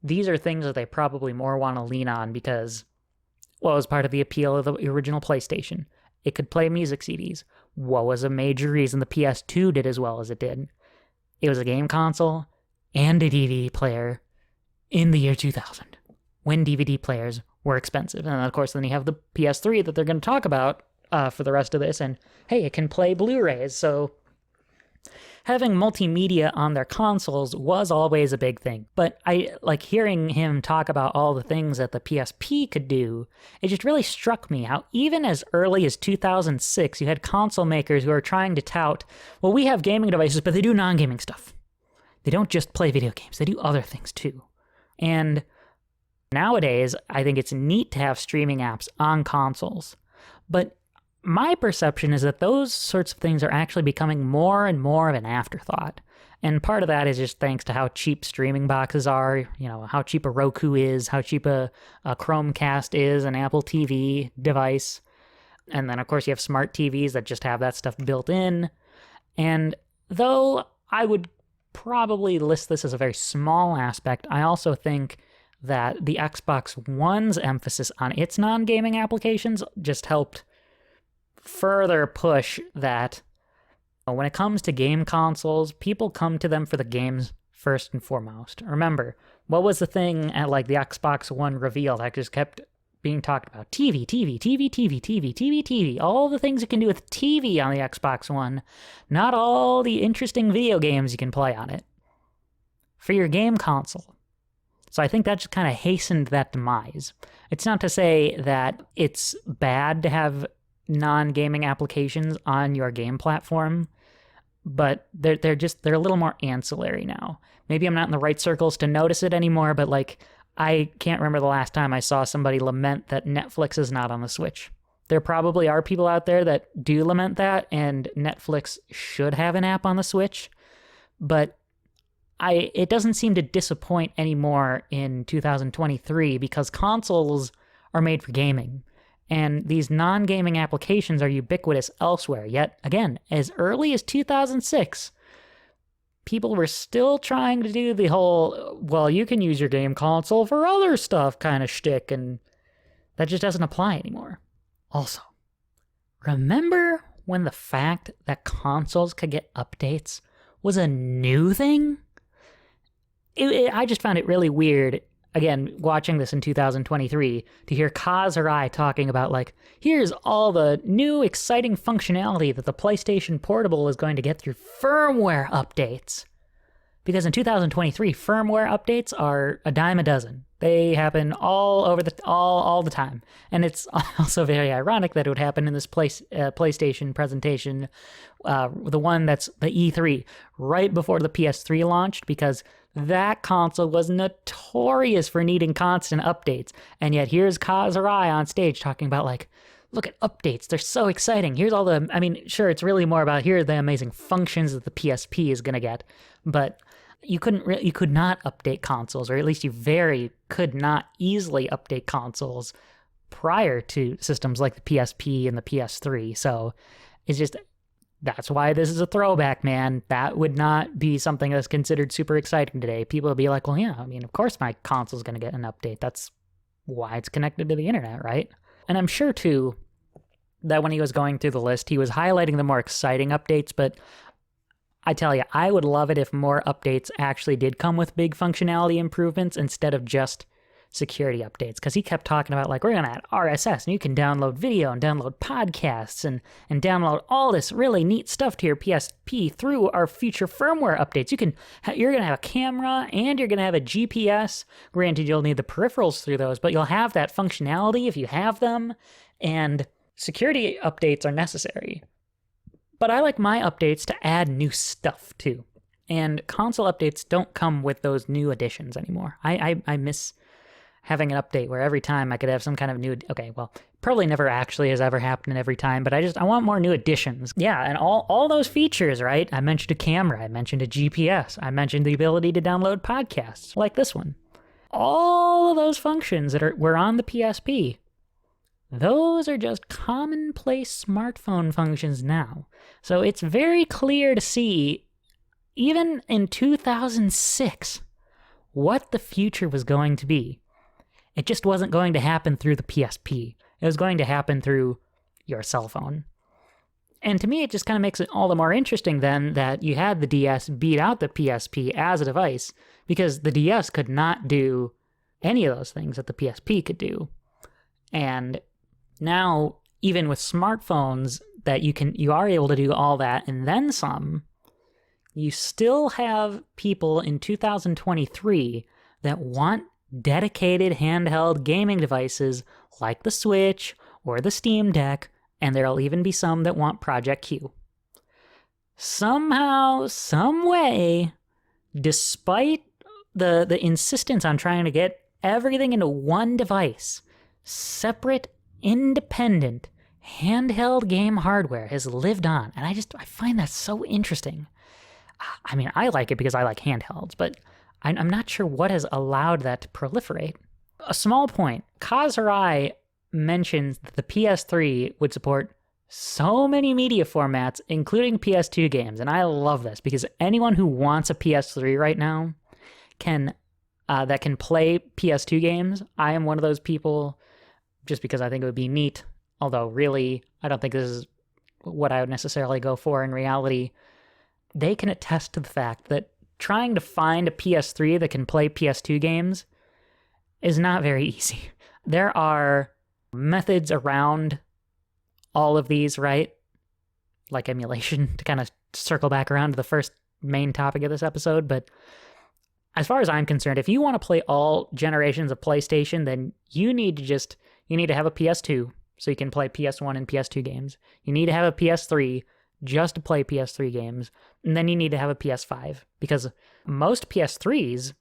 [SPEAKER 1] these are things that they probably more want to lean on because, well, it was part of the appeal of the original PlayStation. It could play music CDs. What was a major reason the PS2 did as well as it did? It was a game console and a DVD player in the year 2000, when DVD players were expensive. And of course, then you have the PS3 that they're going to talk about for the rest of this. And hey, it can play Blu-rays. So having multimedia on their consoles was always a big thing. But I like hearing him talk about all the things that the PSP could do. It just really struck me how even as early as 2006, you had console makers who are trying to tout, well, we have gaming devices, but they do non-gaming stuff. They don't just play video games. They do other things too. And nowadays, I think it's neat to have streaming apps on consoles. But my perception is that those sorts of things are actually becoming more and more of an afterthought. And part of that is just thanks to how cheap streaming boxes are, how cheap a Roku is, how cheap a Chromecast is, an Apple TV device. And then, of course, you have smart TVs that just have that stuff built in. And though I would probably list this as a very small aspect, I also think that the Xbox One's emphasis on its non-gaming applications just helped further push that when it comes to game consoles, people come to them for the games first and foremost. Remember, what was the thing at the Xbox One reveal that just kept being talked about? TV, TV, TV, TV, TV, TV, TV. All the things you can do with TV on the Xbox One, not all the interesting video games you can play on it. for your game console. So I think that just kind of hastened that demise. It's not to say that it's bad to have non-gaming applications on your game platform, but they're a little more ancillary now. Maybe I'm not in the right circles to notice it anymore, but like I can't remember the last time I saw somebody lament that Netflix is not on the Switch. There probably are people out there that do lament that, and Netflix should have an app on the Switch, but it doesn't seem to disappoint anymore in 2023 because consoles are made for gaming, and these non-gaming applications are ubiquitous elsewhere. Yet, again, as early as 2006, people were still trying to do the whole, well, you can use your game console for other stuff kind of shtick, and that just doesn't apply anymore. Also, remember when the fact that consoles could get updates was a new thing? I just found it really weird, again, watching this in 2023, to hear Kaz or I talking about, like, here's all the new exciting functionality that the PlayStation Portable is going to get through firmware updates. Because in 2023, firmware updates are a dime a dozen. They happen all over all the time. And it's also very ironic that it would happen in this PlayStation presentation, the one that's the E3, right before the PS3 launched, because that console was notorious for needing constant updates. And yet here's Kaz or I on stage talking about, like, look at updates. They're so exciting. Here's all the, I mean, sure, it's really more about here are the amazing functions that the PSP is going to get. But you could not update consoles, or at least you could not easily update consoles prior to systems like the PSP and the PS3. So it's just, that's why this is a throwback, man. That would not be something that's considered super exciting today. People would be like, well, yeah, I mean, of course my console's going to get an update. That's why it's connected to the internet, right? And I'm sure, too, that when he was going through the list, he was highlighting the more exciting updates, but I tell you, I would love it if more updates actually did come with big functionality improvements instead of just security updates, because he kept talking about, like, we're going to add RSS, and you can download video and download podcasts and download all this really neat stuff to your PSP through our future firmware updates. You're going to have a camera, and you're going to have a GPS. Granted, you'll need the peripherals through those, but you'll have that functionality if you have them, and security updates are necessary. But I like my updates to add new stuff, too. And console updates don't come with those new additions anymore. I miss having an update where every time I could have some kind of new, okay, well, probably never actually has ever happened every time, but I want more new additions. Yeah, and all those features, right? I mentioned a camera, I mentioned a GPS, I mentioned the ability to download podcasts, like this one. All of those functions that were on the PSP, those are just commonplace smartphone functions now. So it's very clear to see, even in 2006, what the future was going to be. It just wasn't going to happen through the PSP. It was going to happen through your cell phone. And to me, it just kind of makes it all the more interesting then that you had the DS beat out the PSP as a device, because the DS could not do any of those things that the PSP could do. And now, even with smartphones, that you are able to do all that and then some, you still have people in 2023 that want dedicated handheld gaming devices like the Switch or the Steam Deck, and there'll even be some that want Project Q. Somehow, some way, despite the insistence on trying to get everything into one device, separate, independent, handheld game hardware has lived on, and I find that so interesting. I mean, I like it because I like handhelds, but I'm not sure what has allowed that to proliferate. A small point, Kaz or I mentioned that the PS3 would support so many media formats, including PS2 games, and I love this because anyone who wants a PS3 right now that can play PS2 games. I am one of those people, just because I think it would be neat, although really, I don't think this is what I would necessarily go for in reality. They can attest to the fact that trying to find a PS3 that can play PS2 games is not very easy. There are methods around all of these, right? Like emulation, to kind of circle back around to the first main topic of this episode, but as far as I'm concerned, if you want to play all generations of PlayStation, then you need to have a PS2 so you can play PS1 and PS2 games. You need to have a PS3 just to play PS3 games, and then you need to have a PS5 because most PS3s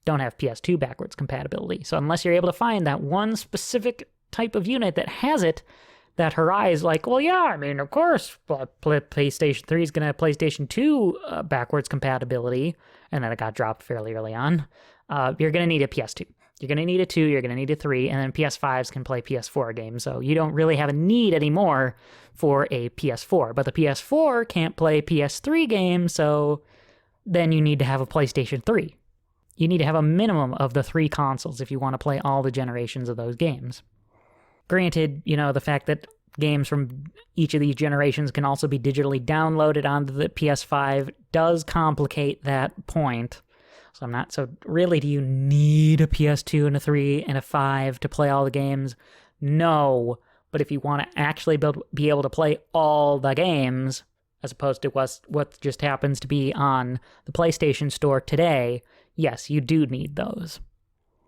[SPEAKER 1] don't have PS2 backwards compatibility. So unless you're able to find that one specific type of unit that has it, that Horizon's like, well, yeah, I mean, of course, PlayStation 3 is going to have PlayStation 2 backwards compatibility, and then it got dropped fairly early on. You're going to need a PS2. You're going to need a 2, you're going to need a 3, and then PS5s can play PS4 games. So you don't really have a need anymore for a PS4. But the PS4 can't play PS3 games, so then you need to have a PlayStation 3. You need to have a minimum of the 3 consoles if you want to play all the generations of those games. Granted, the fact that games from each of these generations can also be digitally downloaded onto the PS5 does complicate that point. So really, do you need a PS2 and a 3 and a 5 to play all the games? No. But if you want to actually be able to play all the games, as opposed to what just happens to be on the PlayStation Store today, yes, you do need those.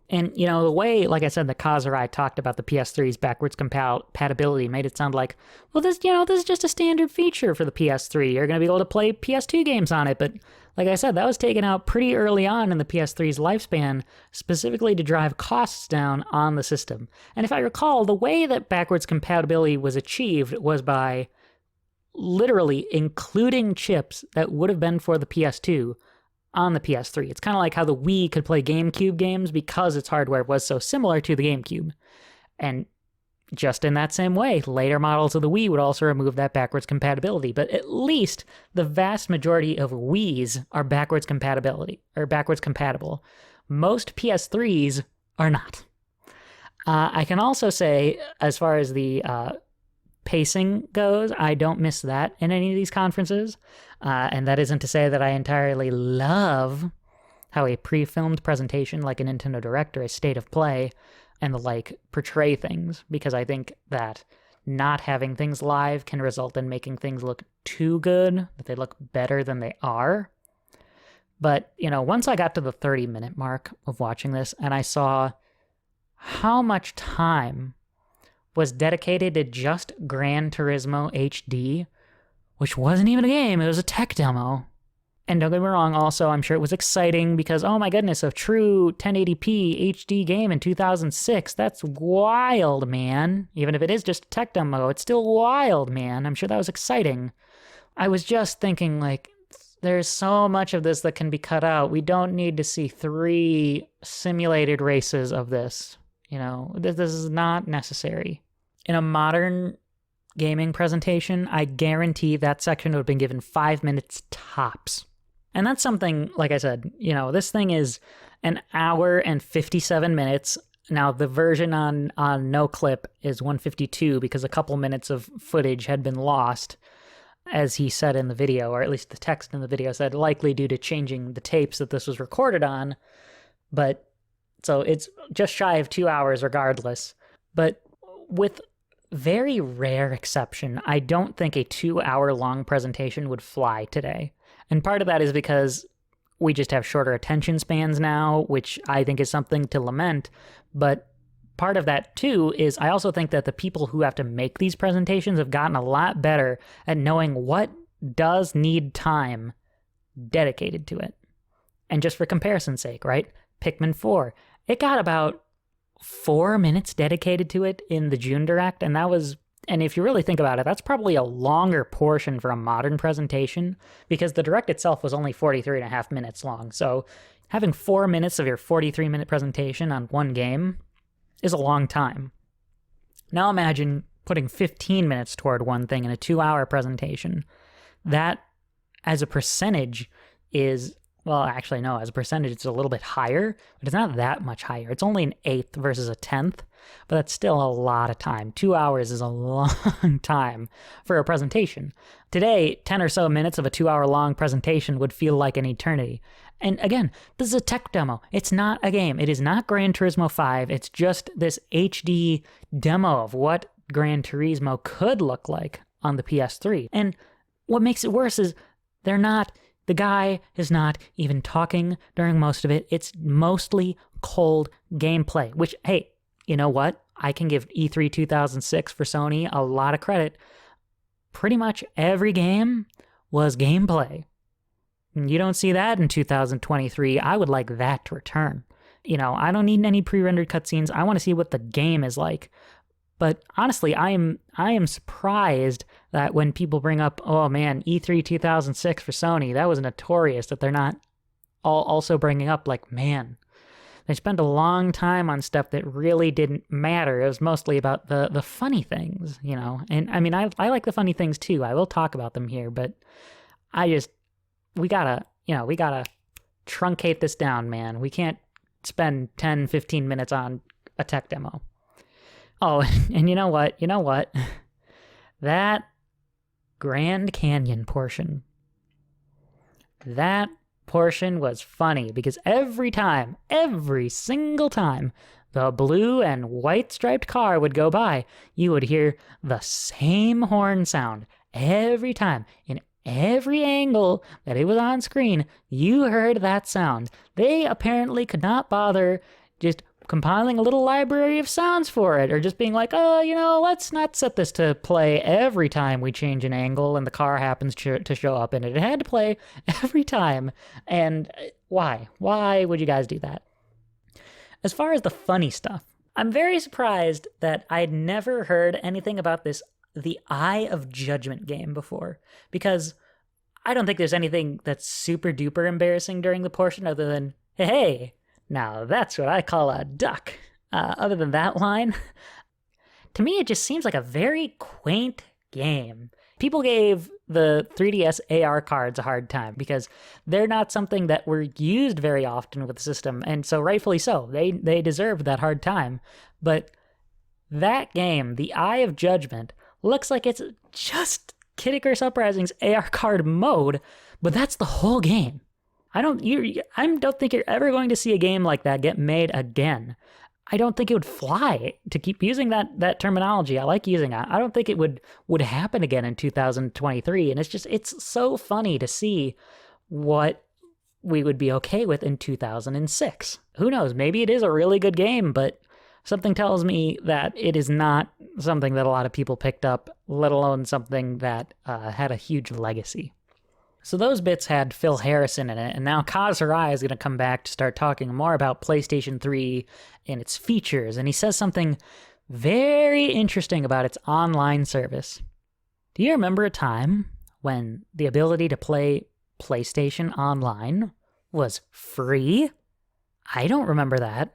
[SPEAKER 1] And, the way, like I said, the Kazurai talked about the PS3's backwards compatibility made it sound like, well, this is just a standard feature for the PS3. You're going to be able to play PS2 games on it. But like I said, that was taken out pretty early on in the PS3's lifespan, specifically to drive costs down on the system. And if I recall, the way that backwards compatibility was achieved was by literally including chips that would have been for the PS2 on the PS3. It's kind of like how the Wii could play GameCube games because its hardware was so similar to the GameCube. And just in that same way, later models of the Wii would also remove that backwards compatibility. But at least the vast majority of Wiis are backwards compatible. Most PS3s are not. I can also say, as far as the pacing goes, I don't miss that in any of these conferences. And that isn't to say that I entirely love how a pre-filmed presentation like a Nintendo Direct or a State of Play and the like portray things, because I think that not having things live can result in making things look too good, that they look better than they are. But, once I got to the 30-minute mark of watching this and I saw how much time was dedicated to just Gran Turismo HD, which wasn't even a game, it was a tech demo. And don't get me wrong, also, I'm sure it was exciting because, oh my goodness, a true 1080p HD game in 2006, that's wild, man. Even if it is just a tech demo, it's still wild, man. I'm sure that was exciting. I was just thinking, there's so much of this that can be cut out. We don't need to see 3 simulated races of this. This is not necessary. In a modern gaming presentation, I guarantee that section would have been given 5 minutes tops. And that's something, like I said, this thing is an hour and 57 minutes. Now, the version on NoClip is 152 because a couple minutes of footage had been lost, as he said in the video, or at least the text in the video said, likely due to changing the tapes that this was recorded on. But, so it's just shy of 2 hours regardless. But with very rare exception, I don't think a 2-hour-long presentation would fly today. And part of that is because we just have shorter attention spans now, which I think is something to lament. But part of that, too, is I also think that the people who have to make these presentations have gotten a lot better at knowing what does need time dedicated to it. And just for comparison's sake, right? Pikmin 4, it got about 4 minutes dedicated to it in the June Direct, and if you really think about it, that's probably a longer portion for a modern presentation, because the Direct itself was only 43.5 minutes long, so having 4 minutes of your 43-minute presentation on one game is a long time. Now imagine putting 15 minutes toward one thing in a 2-hour presentation. That, as a percentage, is... Well, actually, no, as a percentage, it's a little bit higher, but it's not that much higher. It's only an 1/8 versus a 10th, but that's still a lot of time. 2 hours is a long time for a presentation. Today, 10 or so minutes of a 2-hour-long presentation would feel like an eternity. And again, this is a tech demo. It's not a game. It is not Gran Turismo 5. It's just this HD demo of what Gran Turismo could look like on the PS3. And what makes it worse is they're not The guy is not even talking during most of it. It's mostly cold gameplay, which, hey, you know what? I can give E3 2006 for Sony a lot of credit. Pretty much every game was gameplay. You don't see that in 2023. I would like that to return. I don't need any pre-rendered cutscenes. I want to see what the game is like. But honestly, I am surprised that when people bring up, oh man, E3 2006 for Sony, that was notorious, that they're not also bringing up, like, man, they spent a long time on stuff that really didn't matter. It was mostly about the funny things, And I mean, I like the funny things too. I will talk about them here, but we gotta truncate this down, man. We can't spend 10, 15 minutes on a tech demo. Oh, and you know what? That Grand Canyon portion. That portion was funny because every single time the blue and white striped car would go by, you would hear the same horn sound every time. In every angle that it was on screen, you heard that sound. They apparently could not bother just compiling a little library of sounds for it, or just being like, let's not set this to play every time we change an angle and the car happens to show up in it. It had to play every time. And why? Why would you guys do that? As far as the funny stuff, I'm very surprised that I'd never heard anything about the Eye of Judgment game before, because I don't think there's anything that's super duper embarrassing during the portion other than, hey, now that's what I call a duck. Other than that line, to me it just seems like a very quaint game. People gave the 3DS AR cards a hard time because they're not something that were used very often with the system, and so rightfully so. They deserved that hard time. But that game, the Eye of Judgment, looks like it's just Kid Icarus Uprising's AR card mode, but that's the whole game. I don't think you're ever going to see a game like that get made again. I don't think it would fly to keep using that terminology. I like using it. I don't think it would happen again in 2023. And it's so funny to see what we would be okay with in 2006. Who knows? Maybe it is a really good game, but something tells me that it is not something that a lot of people picked up, let alone something that had a huge legacy. So those bits had Phil Harrison in it, and now Kaz Hirai is going to come back to start talking more about PlayStation 3 and its features, and he says something very interesting about its online service. Do you remember a time when the ability to play PlayStation online was free? I don't remember that.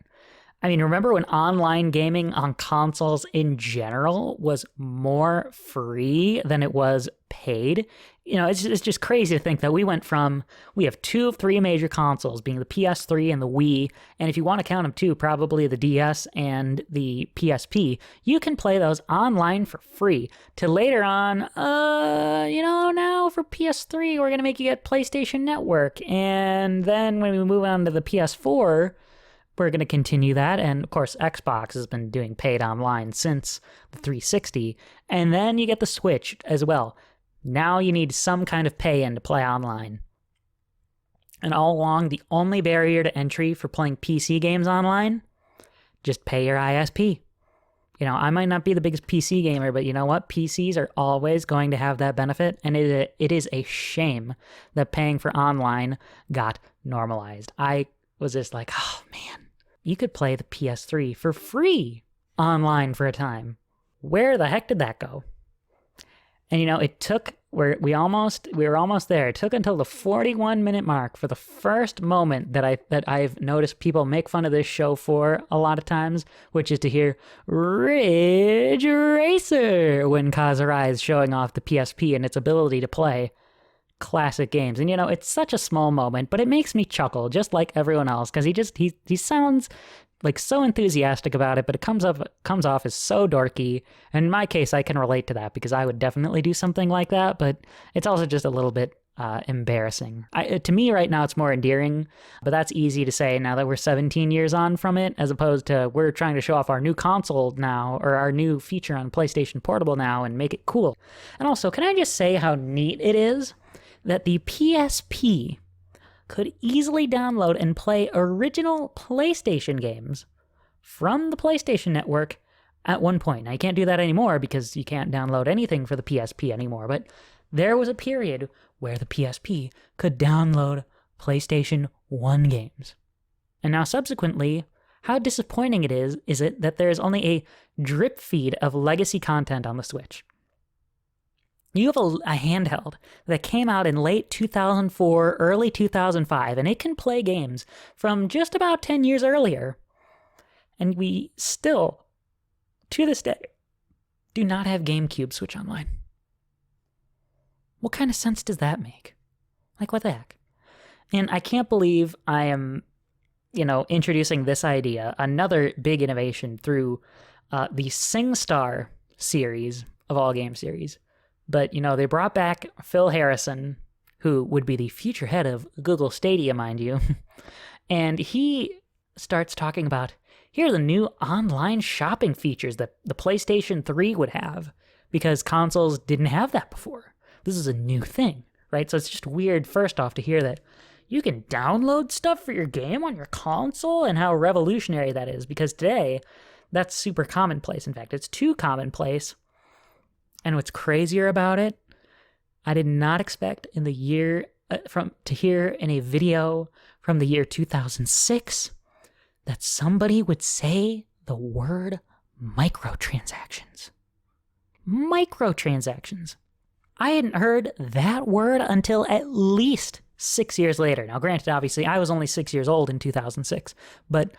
[SPEAKER 1] I mean, remember when online gaming on consoles in general was more free than it was paid? It's just crazy to think that we have two of three major consoles, being the PS3 and the Wii, and if you want to count them too, probably the DS and the PSP. You can play those online for free. To later on, now for PS3, we're going to make you get PlayStation Network. And then when we move on to the PS4, we're going to continue that. And of course, Xbox has been doing paid online since the 360. And then you get the Switch as well. Now you need some kind of pay-in to play online. And all along, the only barrier to entry for playing PC games online, just pay your ISP. I might not be the biggest PC gamer, but you know what? PCs are always going to have that benefit. And it is a shame that paying for online got normalized. I was just like, oh man, you could play the PS3 for free online for a time. Where the heck did that go? And it took, we were almost there. It took until the 41-minute mark for the first moment that I've noticed people make fun of this show for a lot of times, which is to hear Ridge Racer when Kaz Hirai is showing off the PSP and its ability to play classic games. And it's such a small moment, but it makes me chuckle just like everyone else, because he sounds like so enthusiastic about it, but it comes off as so dorky. And in my case, I can relate to that because I would definitely do something like that, but it's also just a little bit embarrassing. To me right now, it's more endearing, but that's easy to say now that we're 17 years on from it, as opposed to we're trying to show off our new console now, or our new feature on PlayStation Portable now, and make it cool. And also, can I just say how neat it is that the PSP could easily download and play original PlayStation games from the PlayStation Network at one point. Now, you can't do that anymore because you can't download anything for the PSP anymore, but there was a period where the PSP could download PlayStation 1 games. And now subsequently, how disappointing is it that there's only a drip feed of legacy content on the Switch? You have a handheld that came out in late 2004, early 2005, and it can play games from just about 10 years earlier. And we still, to this day, do not have GameCube Switch Online. What kind of sense does that make? Like, what the heck? And I can't believe I am, introducing this idea, another big innovation through the SingStar series of all game series. But, they brought back Phil Harrison, who would be the future head of Google Stadia, mind you. And he starts talking about, here are the new online shopping features that the PlayStation 3 would have, because consoles didn't have that before. This is a new thing, right? So it's just weird, first off, to hear that you can download stuff for your game on your console and how revolutionary that is, because today, that's super commonplace. In fact, it's too commonplace. And what's crazier about it, I did not expect in the year to hear in a video from the year 2006 that somebody would say the word microtransactions. Microtransactions. I hadn't heard that word until at least 6 years later. Now, granted, obviously, I was only 6 years old in 2006, but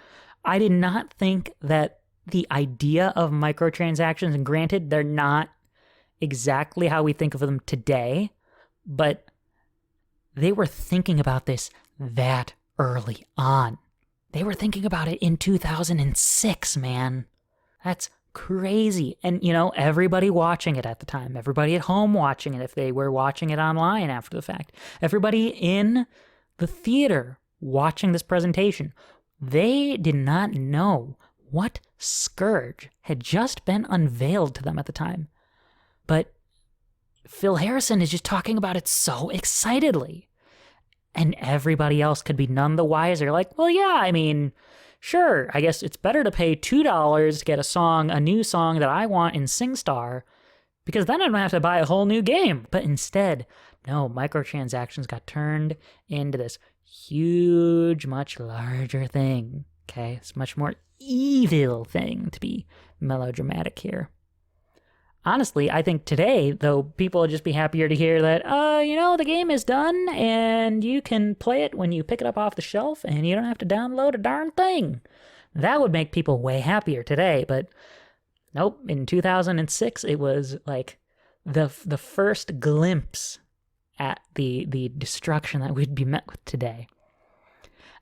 [SPEAKER 1] I did not think that the idea of microtransactions, and granted, they're not exactly how we think of them today, but they were thinking about this that early on. They were thinking about it in 2006, man. That's crazy. And, everybody watching it at the time, everybody at home watching it if they were watching it online after the fact, everybody in the theater watching this presentation, they did not know what scourge had just been unveiled to them at the time. But Phil Harrison is just talking about it so excitedly. And everybody else could be none the wiser. Like, well, yeah, sure, I guess it's better to pay $2 to get a new song that I want in SingStar, because then I don't have to buy a whole new game. But instead, no, microtransactions got turned into this huge, much larger thing. Okay, it's a much more evil thing, to be melodramatic here. Honestly, I think today, though, people would just be happier to hear that, the game is done and you can play it when you pick it up off the shelf and you don't have to download a darn thing. That would make people way happier today, but nope, in 2006, it was like the first glimpse at the destruction that we'd be met with today.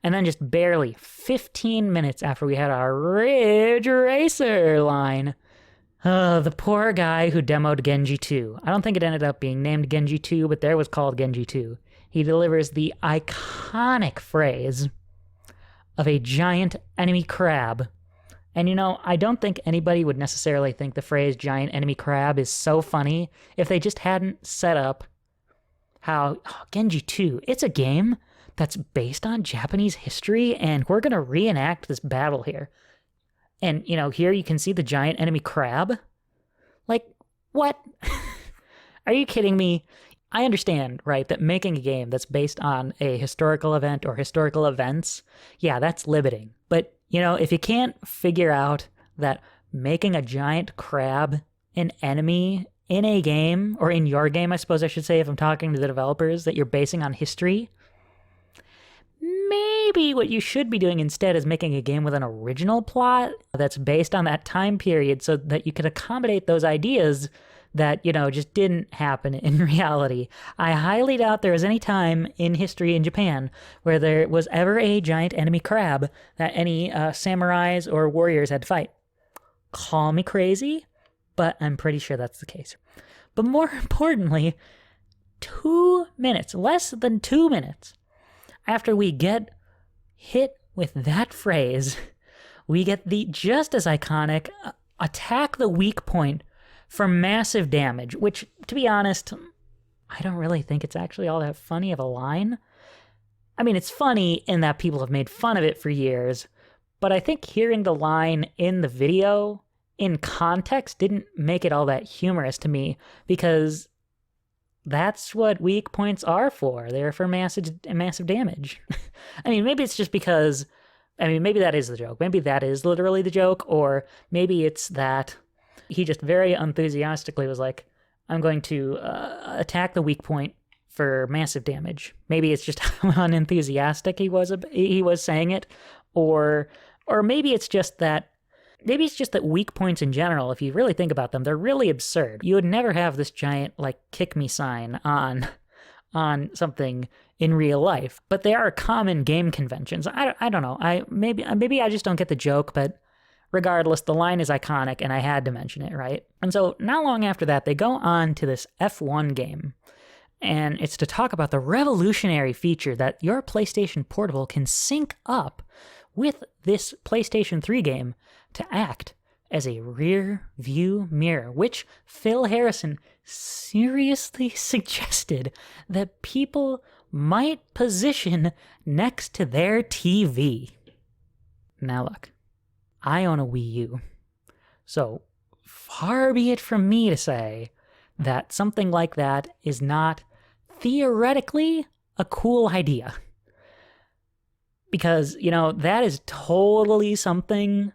[SPEAKER 1] And then just barely 15 minutes after we had our Ridge Racer line, the poor guy who demoed Genji 2. I don't think it ended up being named Genji 2, but there was called Genji 2. He delivers the iconic phrase of a giant enemy crab. And I don't think anybody would necessarily think the phrase giant enemy crab is so funny if they just hadn't set up how Genji 2, it's a game that's based on Japanese history, and we're going to reenact this battle here. And, here you can see the giant enemy crab. Like, what? Are you kidding me? I understand, right, that making a game that's based on a historical event or historical events, yeah, that's limiting. But, if you can't figure out that making a giant crab an enemy in a game, or in your game, I suppose I should say, if I'm talking to the developers, that you're basing on history, maybe what you should be doing instead is making a game with an original plot that's based on that time period so that you could accommodate those ideas that, just didn't happen in reality. I highly doubt there was any time in history in Japan where there was ever a giant enemy crab that any samurais or warriors had to fight. Call me crazy, but I'm pretty sure that's the case. But more importantly, 2 minutes, less than 2 minutes, after we get hit with that phrase, we get the just as iconic attack the weak point for massive damage, which, to be honest, I don't really think it's actually all that funny of a line. I mean, it's funny in that people have made fun of it for years, but I think hearing the line in the video in context didn't make it all that humorous to me, because that's what weak points are for. They're for massive damage. I mean, maybe it's just because, maybe that is the joke. Maybe that is literally the joke, or maybe it's that he just very enthusiastically was like, I'm going to attack the weak point for massive damage. Maybe it's just how unenthusiastic he was saying it, or maybe it's just that weak points in general, if you really think about them, they're really absurd. You would never have this giant, like, kick me sign on something in real life, but they are common game conventions. I don't know. Maybe I just don't get the joke, but regardless, the line is iconic and I had to mention it, right? And so not long after that, they go on to this F1 game, and it's to talk about the revolutionary feature that your PlayStation Portable can sync up with this PlayStation 3 game to act as a rear view mirror, which Phil Harrison seriously suggested that people might position next to their TV. Now look, I own a Wii U, so far be it from me to say that something like that is not theoretically a cool idea. Because, that is totally something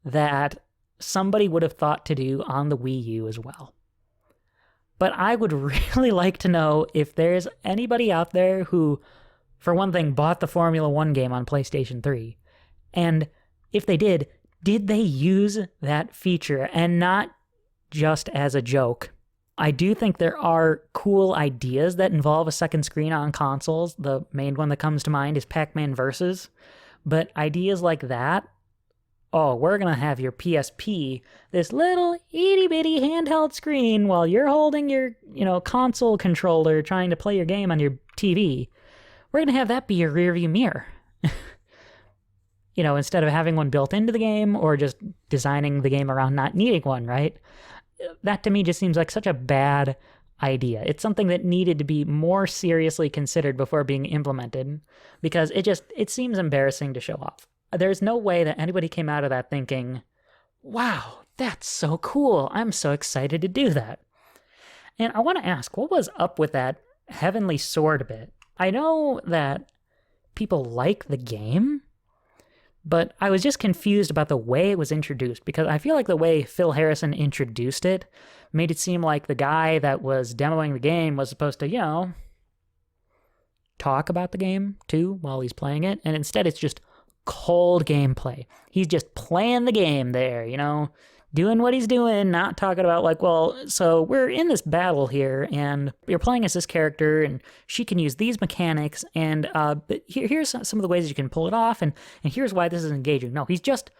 [SPEAKER 1] that somebody would have thought to do on the Wii U as well. But I would really like to know if there's anybody out there who, for one thing, bought the Formula 1 game on PlayStation 3. And if they did they use that feature and not just as a joke? I do think there are cool ideas that involve a second screen on consoles. The main one that comes to mind is Pac-Man Versus. But ideas like that, we're going to have your PSP, this little itty-bitty handheld screen while you're holding your, console controller trying to play your game on your TV. We're going to have that be your rearview mirror. Instead of having one built into the game or just designing the game around not needing one, right? That to me just seems like such a bad idea. It's something that needed to be more seriously considered before being implemented, because it seems embarrassing to show off. There's no way that anybody came out of that thinking, wow, that's so cool. I'm so excited to do that. And I want to ask, what was up with that Heavenly Sword bit? I know that people like the game, but I was just confused about the way it was introduced, because I feel like the way Phil Harrison introduced it made it seem like the guy that was demoing the game was supposed to, talk about the game too while he's playing it. And instead it's just cold gameplay. He's just playing the game there, doing what he's doing, not talking about like, well, so we're in this battle here and you're playing as this character and she can use these mechanics and but here's some of the ways you can pull it off and here's why this is engaging. No, he's just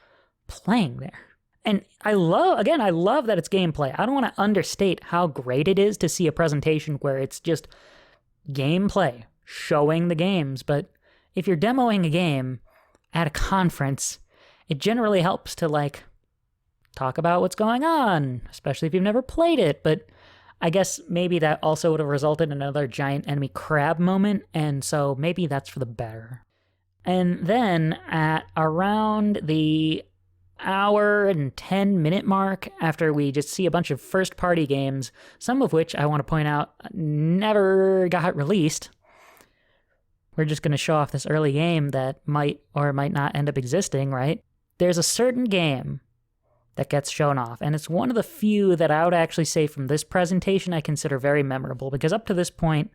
[SPEAKER 1] playing there. And I love that it's gameplay. I don't want to understate how great it is to see a presentation where it's just gameplay, showing the games. But if you're demoing a game at a conference, it generally helps to like talk about what's going on, especially if you've never played it. But I guess maybe that also would have resulted in another giant enemy crab moment, and so maybe that's for the better. And then at around the hour and 10-minute mark, after we just see a bunch of first-party games, some of which I want to point out never got released, we're just going to show off this early game that might or might not end up existing, right? There's a certain game that gets shown off, and it's one of the few that I would actually say from this presentation I consider very memorable, because up to this point,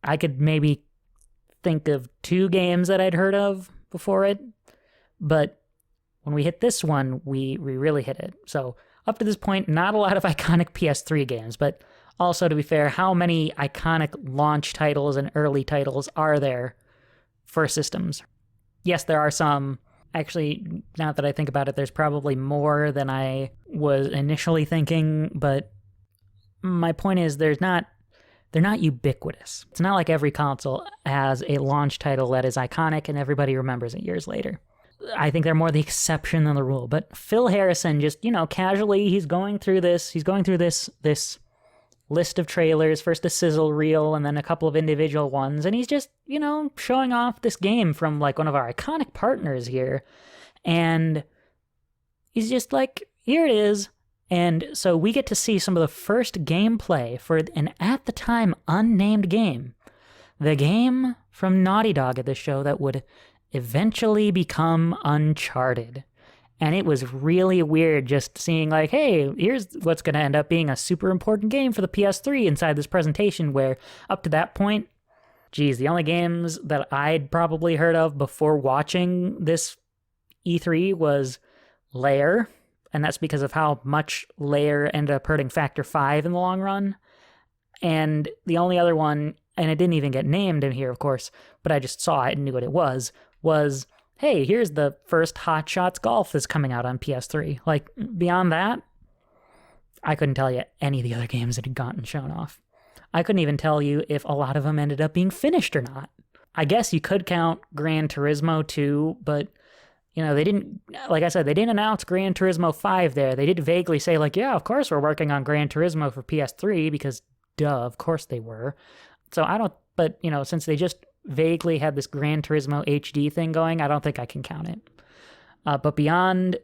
[SPEAKER 1] I could maybe think of 2 games that I'd heard of before it, but when we hit this one, we really hit it. So up to this point, not a lot of iconic PS3 games, but also, to be fair, how many iconic launch titles and early titles are there for systems? Yes, there are some. Actually, now that I think about it, there's probably more than I was initially thinking, but my point is they're not ubiquitous. It's not like every console has a launch title that is iconic and everybody remembers it years later. I think they're more the exception than the rule. But Phil Harrison just, casually, he's going through this list of trailers, first a sizzle reel and then a couple of individual ones, and he's just, showing off this game from like one of our iconic partners here, and he's just like, here it is. And so we get to see some of the first gameplay for an at the time unnamed game, the game from Naughty Dog at the show that would eventually become Uncharted. And it was really weird just seeing like, hey, here's what's going to end up being a super important game for the PS3 inside this presentation, where up to that point, geez, the only games that I'd probably heard of before watching this E3 was Lair, and that's because of how much Lair ended up hurting Factor 5 in the long run. And the only other one, and it didn't even get named in here, of course, but I just saw it and knew what it was, hey, here's the first Hot Shots Golf that's coming out on PS3. Like, beyond that, I couldn't tell you any of the other games that had gotten shown off. I couldn't even tell you if a lot of them ended up being finished or not. I guess you could count Gran Turismo 2, but they didn't, like I said, they didn't announce Gran Turismo 5 there. They did vaguely say, like, yeah, of course we're working on Gran Turismo for PS3, because, duh, of course they were. So but, since they just vaguely had this Gran Turismo HD thing going, I don't think I can count it. But beyond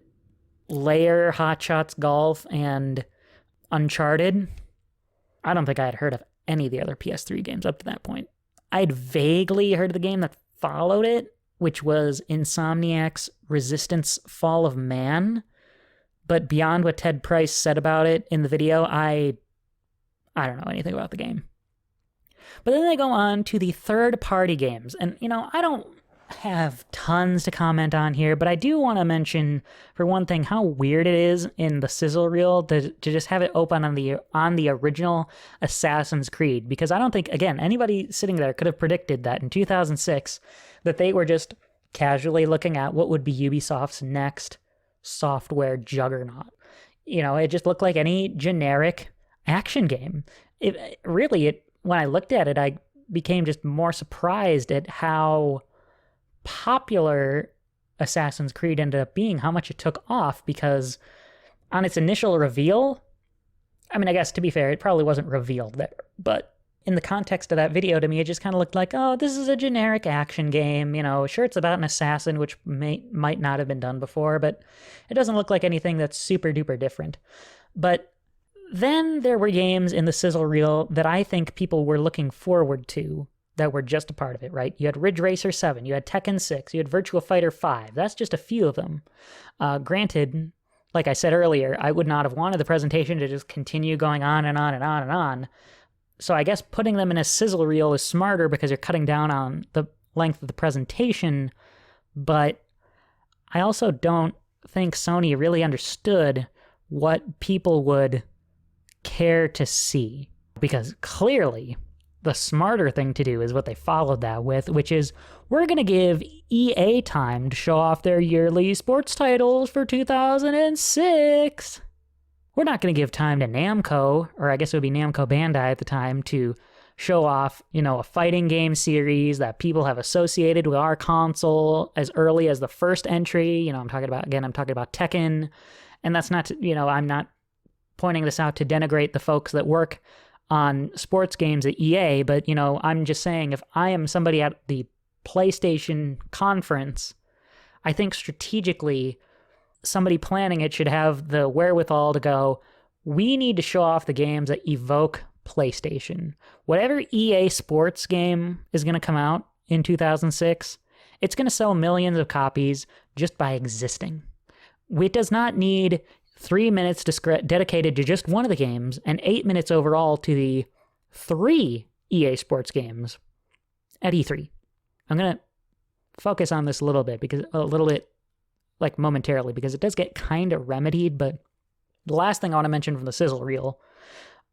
[SPEAKER 1] Lair, Hot Shots Golf, and Uncharted, I don't think I had heard of any of the other PS3 games up to that point. I'd vaguely heard of the game that followed it, which was Insomniac's Resistance Fall of Man. But beyond what Ted Price said about it in the video, I don't know anything about the game. But then they go on to the third-party games. And, I don't have tons to comment on here, but I do want to mention, for one thing, how weird it is in the sizzle reel to just have it open on the original Assassin's Creed. Because I don't think, again, anybody sitting there could have predicted that in 2006, that they were just casually looking at what would be Ubisoft's next software juggernaut. It just looked like any generic action game. When I looked at it, I became just more surprised at how popular Assassin's Creed ended up being, how much it took off, because on its initial reveal, I mean, I guess to be fair, it probably wasn't revealed there, but in the context of that video, to me, it just kind of looked like, oh, this is a generic action game. Sure, it's about an assassin, which might not have been done before, but it doesn't look like anything that's super duper different. But then there were games in the sizzle reel that I think people were looking forward to that were just a part of it, right? You had Ridge Racer 7, you had Tekken 6, you had Virtua Fighter 5. That's just a few of them. Granted, like I said earlier, I would not have wanted the presentation to just continue going on and on and on and on. So I guess putting them in a sizzle reel is smarter because you're cutting down on the length of the presentation. But I also don't think Sony really understood what people would care to see, because clearly the smarter thing to do is what they followed that with, which is, we're going to give EA time to show off their yearly sports titles for 2006. We're not going to give time to Namco, or I guess it would be Namco Bandai at the time, to show off, a fighting game series that people have associated with our console as early as the first entry. I'm talking about Tekken. And that's not, I'm not pointing this out to denigrate the folks that work on sports games at EA, but, I'm just saying, if I am somebody at the PlayStation conference, I think strategically somebody planning it should have the wherewithal to go, we need to show off the games that evoke PlayStation. Whatever EA sports game is going to come out in 2006, it's going to sell millions of copies just by existing. It does not need 3 minutes dedicated to just one of the games, and 8 minutes overall to the 3 EA Sports games at E3. I'm going to focus on this a little bit, momentarily, because it does get kind of remedied, but the last thing I want to mention from the sizzle reel,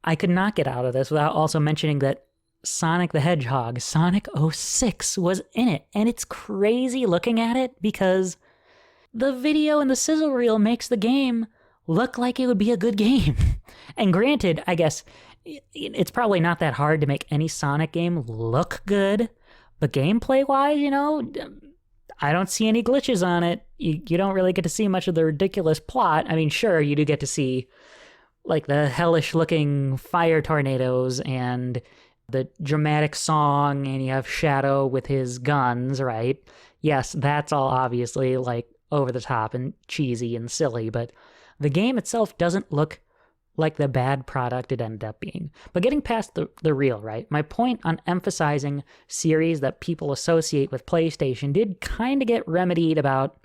[SPEAKER 1] I could not get out of this without also mentioning that Sonic the Hedgehog, Sonic 06, was in it, and it's crazy looking at it because the video in the sizzle reel makes the game look like it would be a good game. And granted, I guess it's probably not that hard to make any Sonic game look good, but gameplay-wise, I don't see any glitches on it. You don't really get to see much of the ridiculous plot. I mean, sure, you do get to see like the hellish looking fire tornadoes and the dramatic song, and you have Shadow with his guns, right? Yes, that's all obviously like over the top and cheesy and silly, but the game itself doesn't look like the bad product it ended up being. But getting past the real, right? My point on emphasizing series that people associate with PlayStation did kind of get remedied about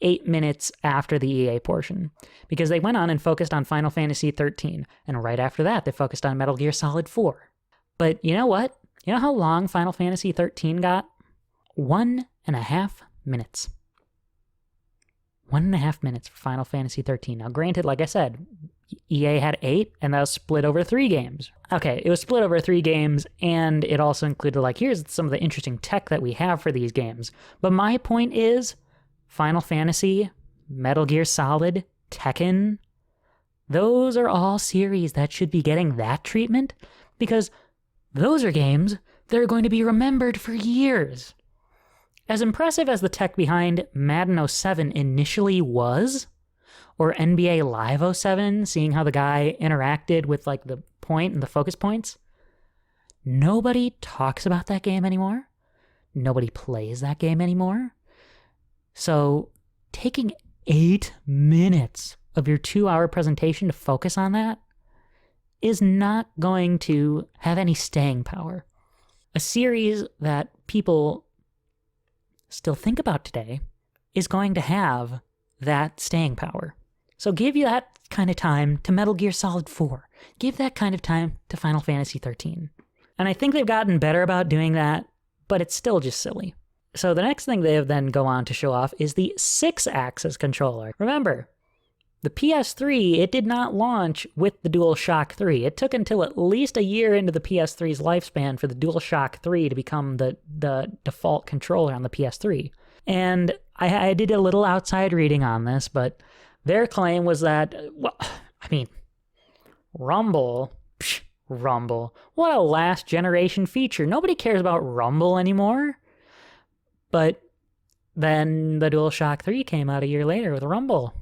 [SPEAKER 1] 8 minutes after the EA portion, because they went on and focused on Final Fantasy 13, and right after that they focused on Metal Gear Solid 4. But you know what? You know how long Final Fantasy 13 got? 1.5 minutes. 1.5 minutes for Final Fantasy 13. Now granted, like I said, EA had 8, and that was split over 3 games. Okay, it was split over 3 games, and it also included, like, here's some of the interesting tech that we have for these games. But my point is, Final Fantasy, Metal Gear Solid, Tekken, those are all series that should be getting that treatment, because those are games that are going to be remembered for years. As impressive as the tech behind Madden 07 initially was, or NBA Live 07, seeing how the guy interacted with like the point and the focus points, nobody talks about that game anymore. Nobody plays that game anymore. So taking 8 minutes of your 2-hour presentation to focus on that is not going to have any staying power. A series that people still think about today is going to have that staying power. So give you that kind of time to Metal Gear Solid 4. Give that kind of time to Final Fantasy 13. And I think they've gotten better about doing that, but it's still just silly. So the next thing they have then go on to show off is the 6-axis controller. Remember, the PS3, it did not launch with the DualShock 3. It took until at least a year into the PS3's lifespan for the DualShock 3 to become the default controller on the PS3. And I did a little outside reading on this, but their claim was that, well, I mean, Rumble, what a last generation feature. Nobody cares about Rumble anymore. But then the DualShock 3 came out a year later with Rumble.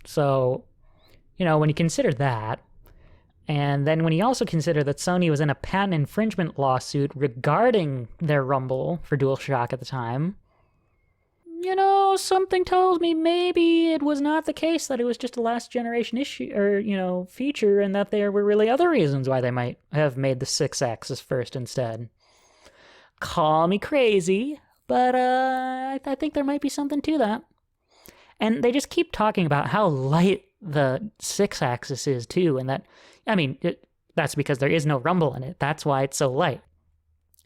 [SPEAKER 1] So, you know, when you consider that, and then when you also consider that Sony was in a patent infringement lawsuit regarding their Rumble for DualShock at the time, you know, something tells me maybe it was not the case, that it was just a last generation issue or, you know, feature, and that there were really other reasons why they might have made the 6-axis first instead. Call me crazy, but I think there might be something to that. And they just keep talking about how light the 6-axis is too, and that, I mean, that's because there is no Rumble in it. That's why it's so light.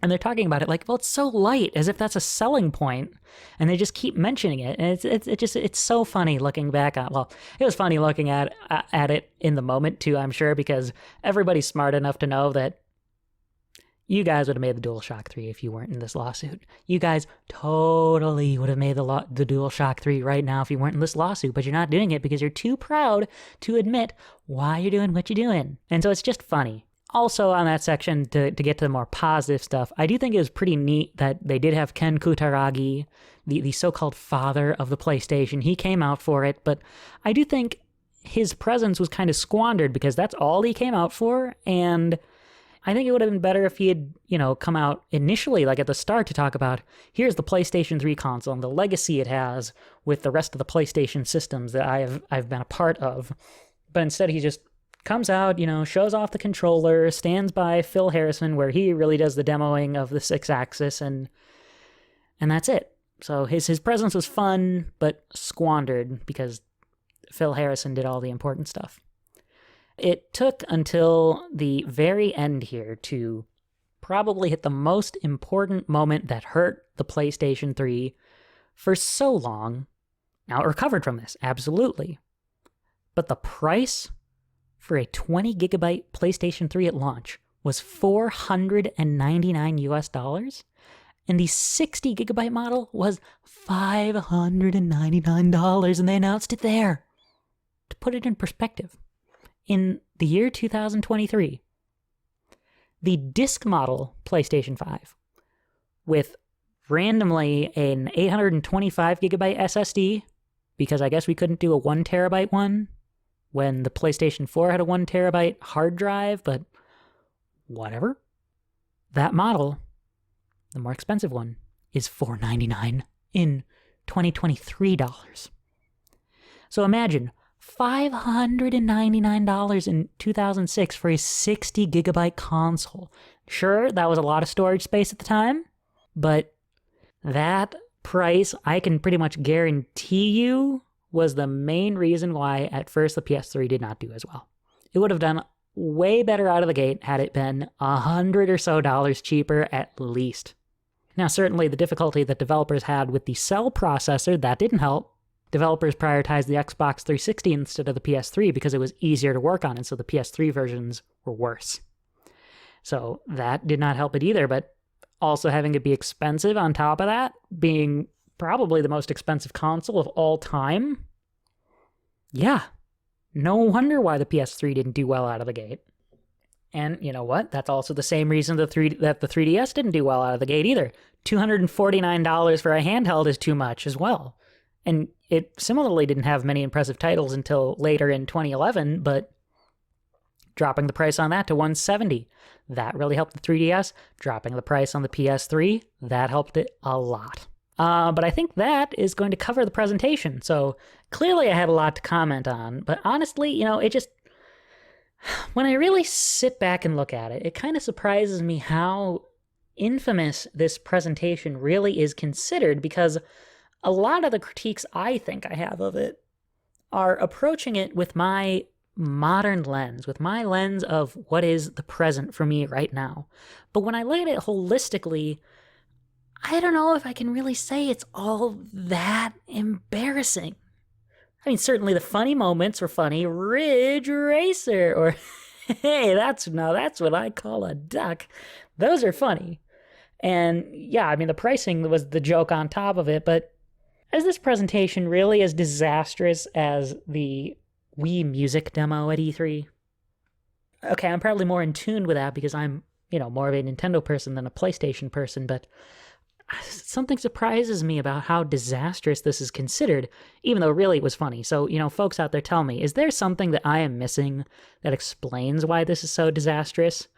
[SPEAKER 1] And they're talking about it like, well, it's so light, as if that's a selling point, and they just keep mentioning it. And it's so funny looking back on. Well, it was funny looking at it in the moment too, I'm sure, because everybody's smart enough to know that you guys would have made the DualShock 3 if you weren't in this lawsuit. You guys totally would have made the DualShock 3 right now if you weren't in this lawsuit, but you're not doing it because you're too proud to admit why you're doing what you're doing. And so it's just funny. Also on that section, to get to the more positive stuff, I do think it was pretty neat that they did have Ken Kutaragi, the so-called father of the PlayStation. He came out for it, but I do think his presence was kind of squandered because that's all he came out for, and I think it would have been better if he had, you know, come out initially, like at the start, to talk about, here's the PlayStation 3 console and the legacy it has with the rest of the PlayStation systems that I've been a part of. But instead he just comes out, you know, shows off the controller, stands by Phil Harrison where he really does the demoing of the 6-axis, and that's it. So his presence was fun, but squandered because Phil Harrison did all the important stuff. It took until the very end here to probably hit the most important moment that hurt the PlayStation 3 for so long. Now, it recovered from this, absolutely. But the price for a 20 gigabyte PlayStation 3 at launch was $499 US, and the 60 gigabyte model was $599, and they announced it there. To put it in perspective, in the year 2023, the disc model PlayStation 5 with randomly an 825 gigabyte SSD, because I guess we couldn't do a 1 terabyte one when the PlayStation 4 had a 1 terabyte hard drive, but whatever. That model, the more expensive one, is $499 in 2023 dollars. So imagine $599 in 2006 for a 60 gigabyte console. Sure, that was a lot of storage space at the time, but that price, I can pretty much guarantee you, was the main reason why at first the PS3 did not do as well. It would have done way better out of the gate had it been $100 or so cheaper at least. Now, certainly the difficulty that developers had with the cell processor, that didn't help. Developers prioritized the Xbox 360 instead of the PS3 because it was easier to work on, and so the PS3 versions were worse. So that did not help it either, but also having it be expensive on top of that, being probably the most expensive console of all time, yeah, no wonder why the PS3 didn't do well out of the gate. And you know what? That's also the same reason that the 3DS didn't do well out of the gate either. $249 for a handheld is too much as well. And it similarly didn't have many impressive titles until later in 2011, but dropping the price on that to $170, that really helped the 3DS. Dropping the price on the PS3, that helped it a lot. But I think that is going to cover the presentation. So clearly I had a lot to comment on, but honestly, it just, when I really sit back and look at it, it kind of surprises me how infamous this presentation really is considered, because a lot of the critiques I think I have of it are approaching it with my modern lens, with my lens of what is the present for me right now. But when I look at it holistically, I don't know if I can really say it's all that embarrassing. I mean, certainly the funny moments were funny. Ridge Racer, or hey, that's what I call a duck. Those are funny. And yeah, I mean, the pricing was the joke on top of it, but is this presentation really as disastrous as the Wii Music demo at E3? Okay, I'm probably more in tune with that because I'm, more of a Nintendo person than a PlayStation person, but something surprises me about how disastrous this is considered, even though really it was funny. So, folks out there, tell me, is there something that I am missing that explains why this is so disastrous?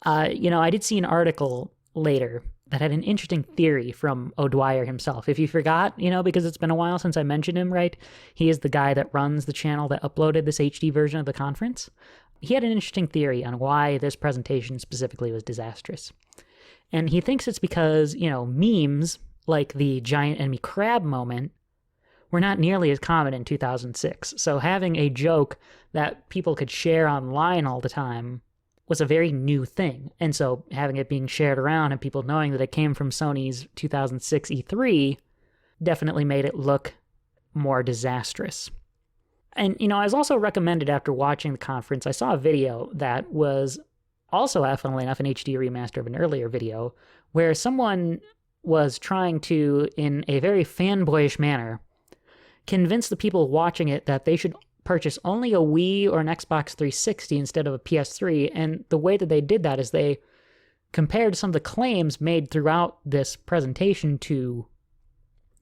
[SPEAKER 1] I did see an article later that had an interesting theory from O'Dwyer himself. If you forgot, because it's been a while since I mentioned him, right? He is the guy that runs the channel that uploaded this HD version of the conference. He had an interesting theory on why this presentation specifically was disastrous. And he thinks it's because, memes, like the giant enemy crab moment, were not nearly as common in 2006. So having a joke that people could share online all the time was a very new thing. And so having it being shared around and people knowing that it came from Sony's 2006 E3 definitely made it look more disastrous. And, I was also recommended after watching the conference, I saw a video that was also, funnily enough, an HD remaster of an earlier video, where someone was trying to, in a very fanboyish manner, convince the people watching it that they should purchase only a Wii or an Xbox 360 instead of a PS3, and the way that they did that is they compared some of the claims made throughout this presentation to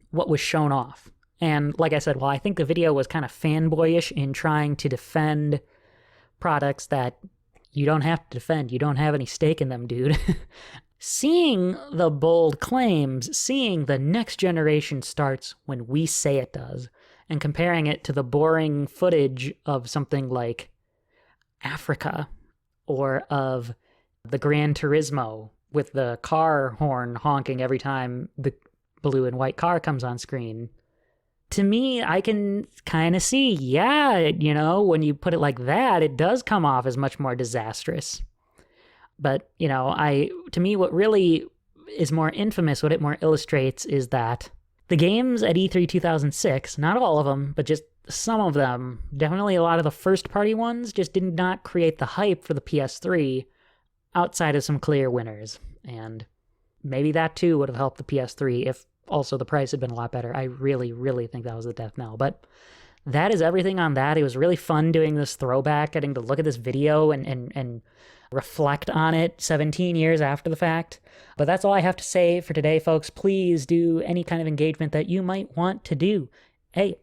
[SPEAKER 1] what was shown off. And like I said, while I think the video was kind of fanboyish in trying to defend products that you don't have to defend, you don't have any stake in them, dude. Seeing the bold claims, seeing the next generation starts when we say it does, and comparing it to the boring footage of something like Africa or of the Gran Turismo with the car horn honking every time the blue and white car comes on screen. To me, I can kind of see, yeah, when you put it like that, it does come off as much more disastrous. But, to me, what really is more infamous, what it more illustrates, is that the games at E3 2006, not all of them, but just some of them, definitely a lot of the first-party ones, just did not create the hype for the PS3 outside of some clear winners. And maybe that, too, would have helped the PS3 if also the price had been a lot better. I really, really think that was the death knell. But that is everything on that. It was really fun doing this throwback, getting to look at this video and reflect on it 17 years after the fact. But that's all I have to say for today, folks. Please do any kind of engagement that you might want to do. hey,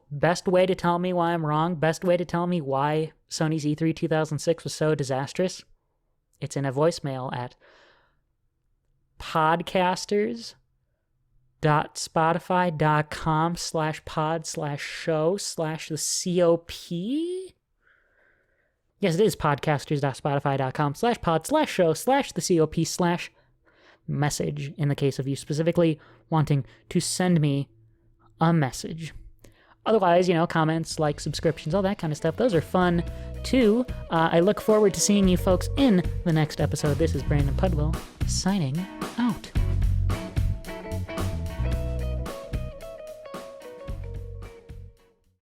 [SPEAKER 1] best way to tell me why I'm wrong, best way to tell me why Sony's E3 2006 was so disastrous, it's in a voicemail at podcasters.spotify.com/pod/show/the Yes, it is podcasters.spotify.com/pod/show/the COP/message in the case of you specifically wanting to send me a message. Otherwise, comments, likes, subscriptions, all that kind of stuff, those are fun too. I look forward to seeing you folks in the next episode. This is Brandon Pudwell signing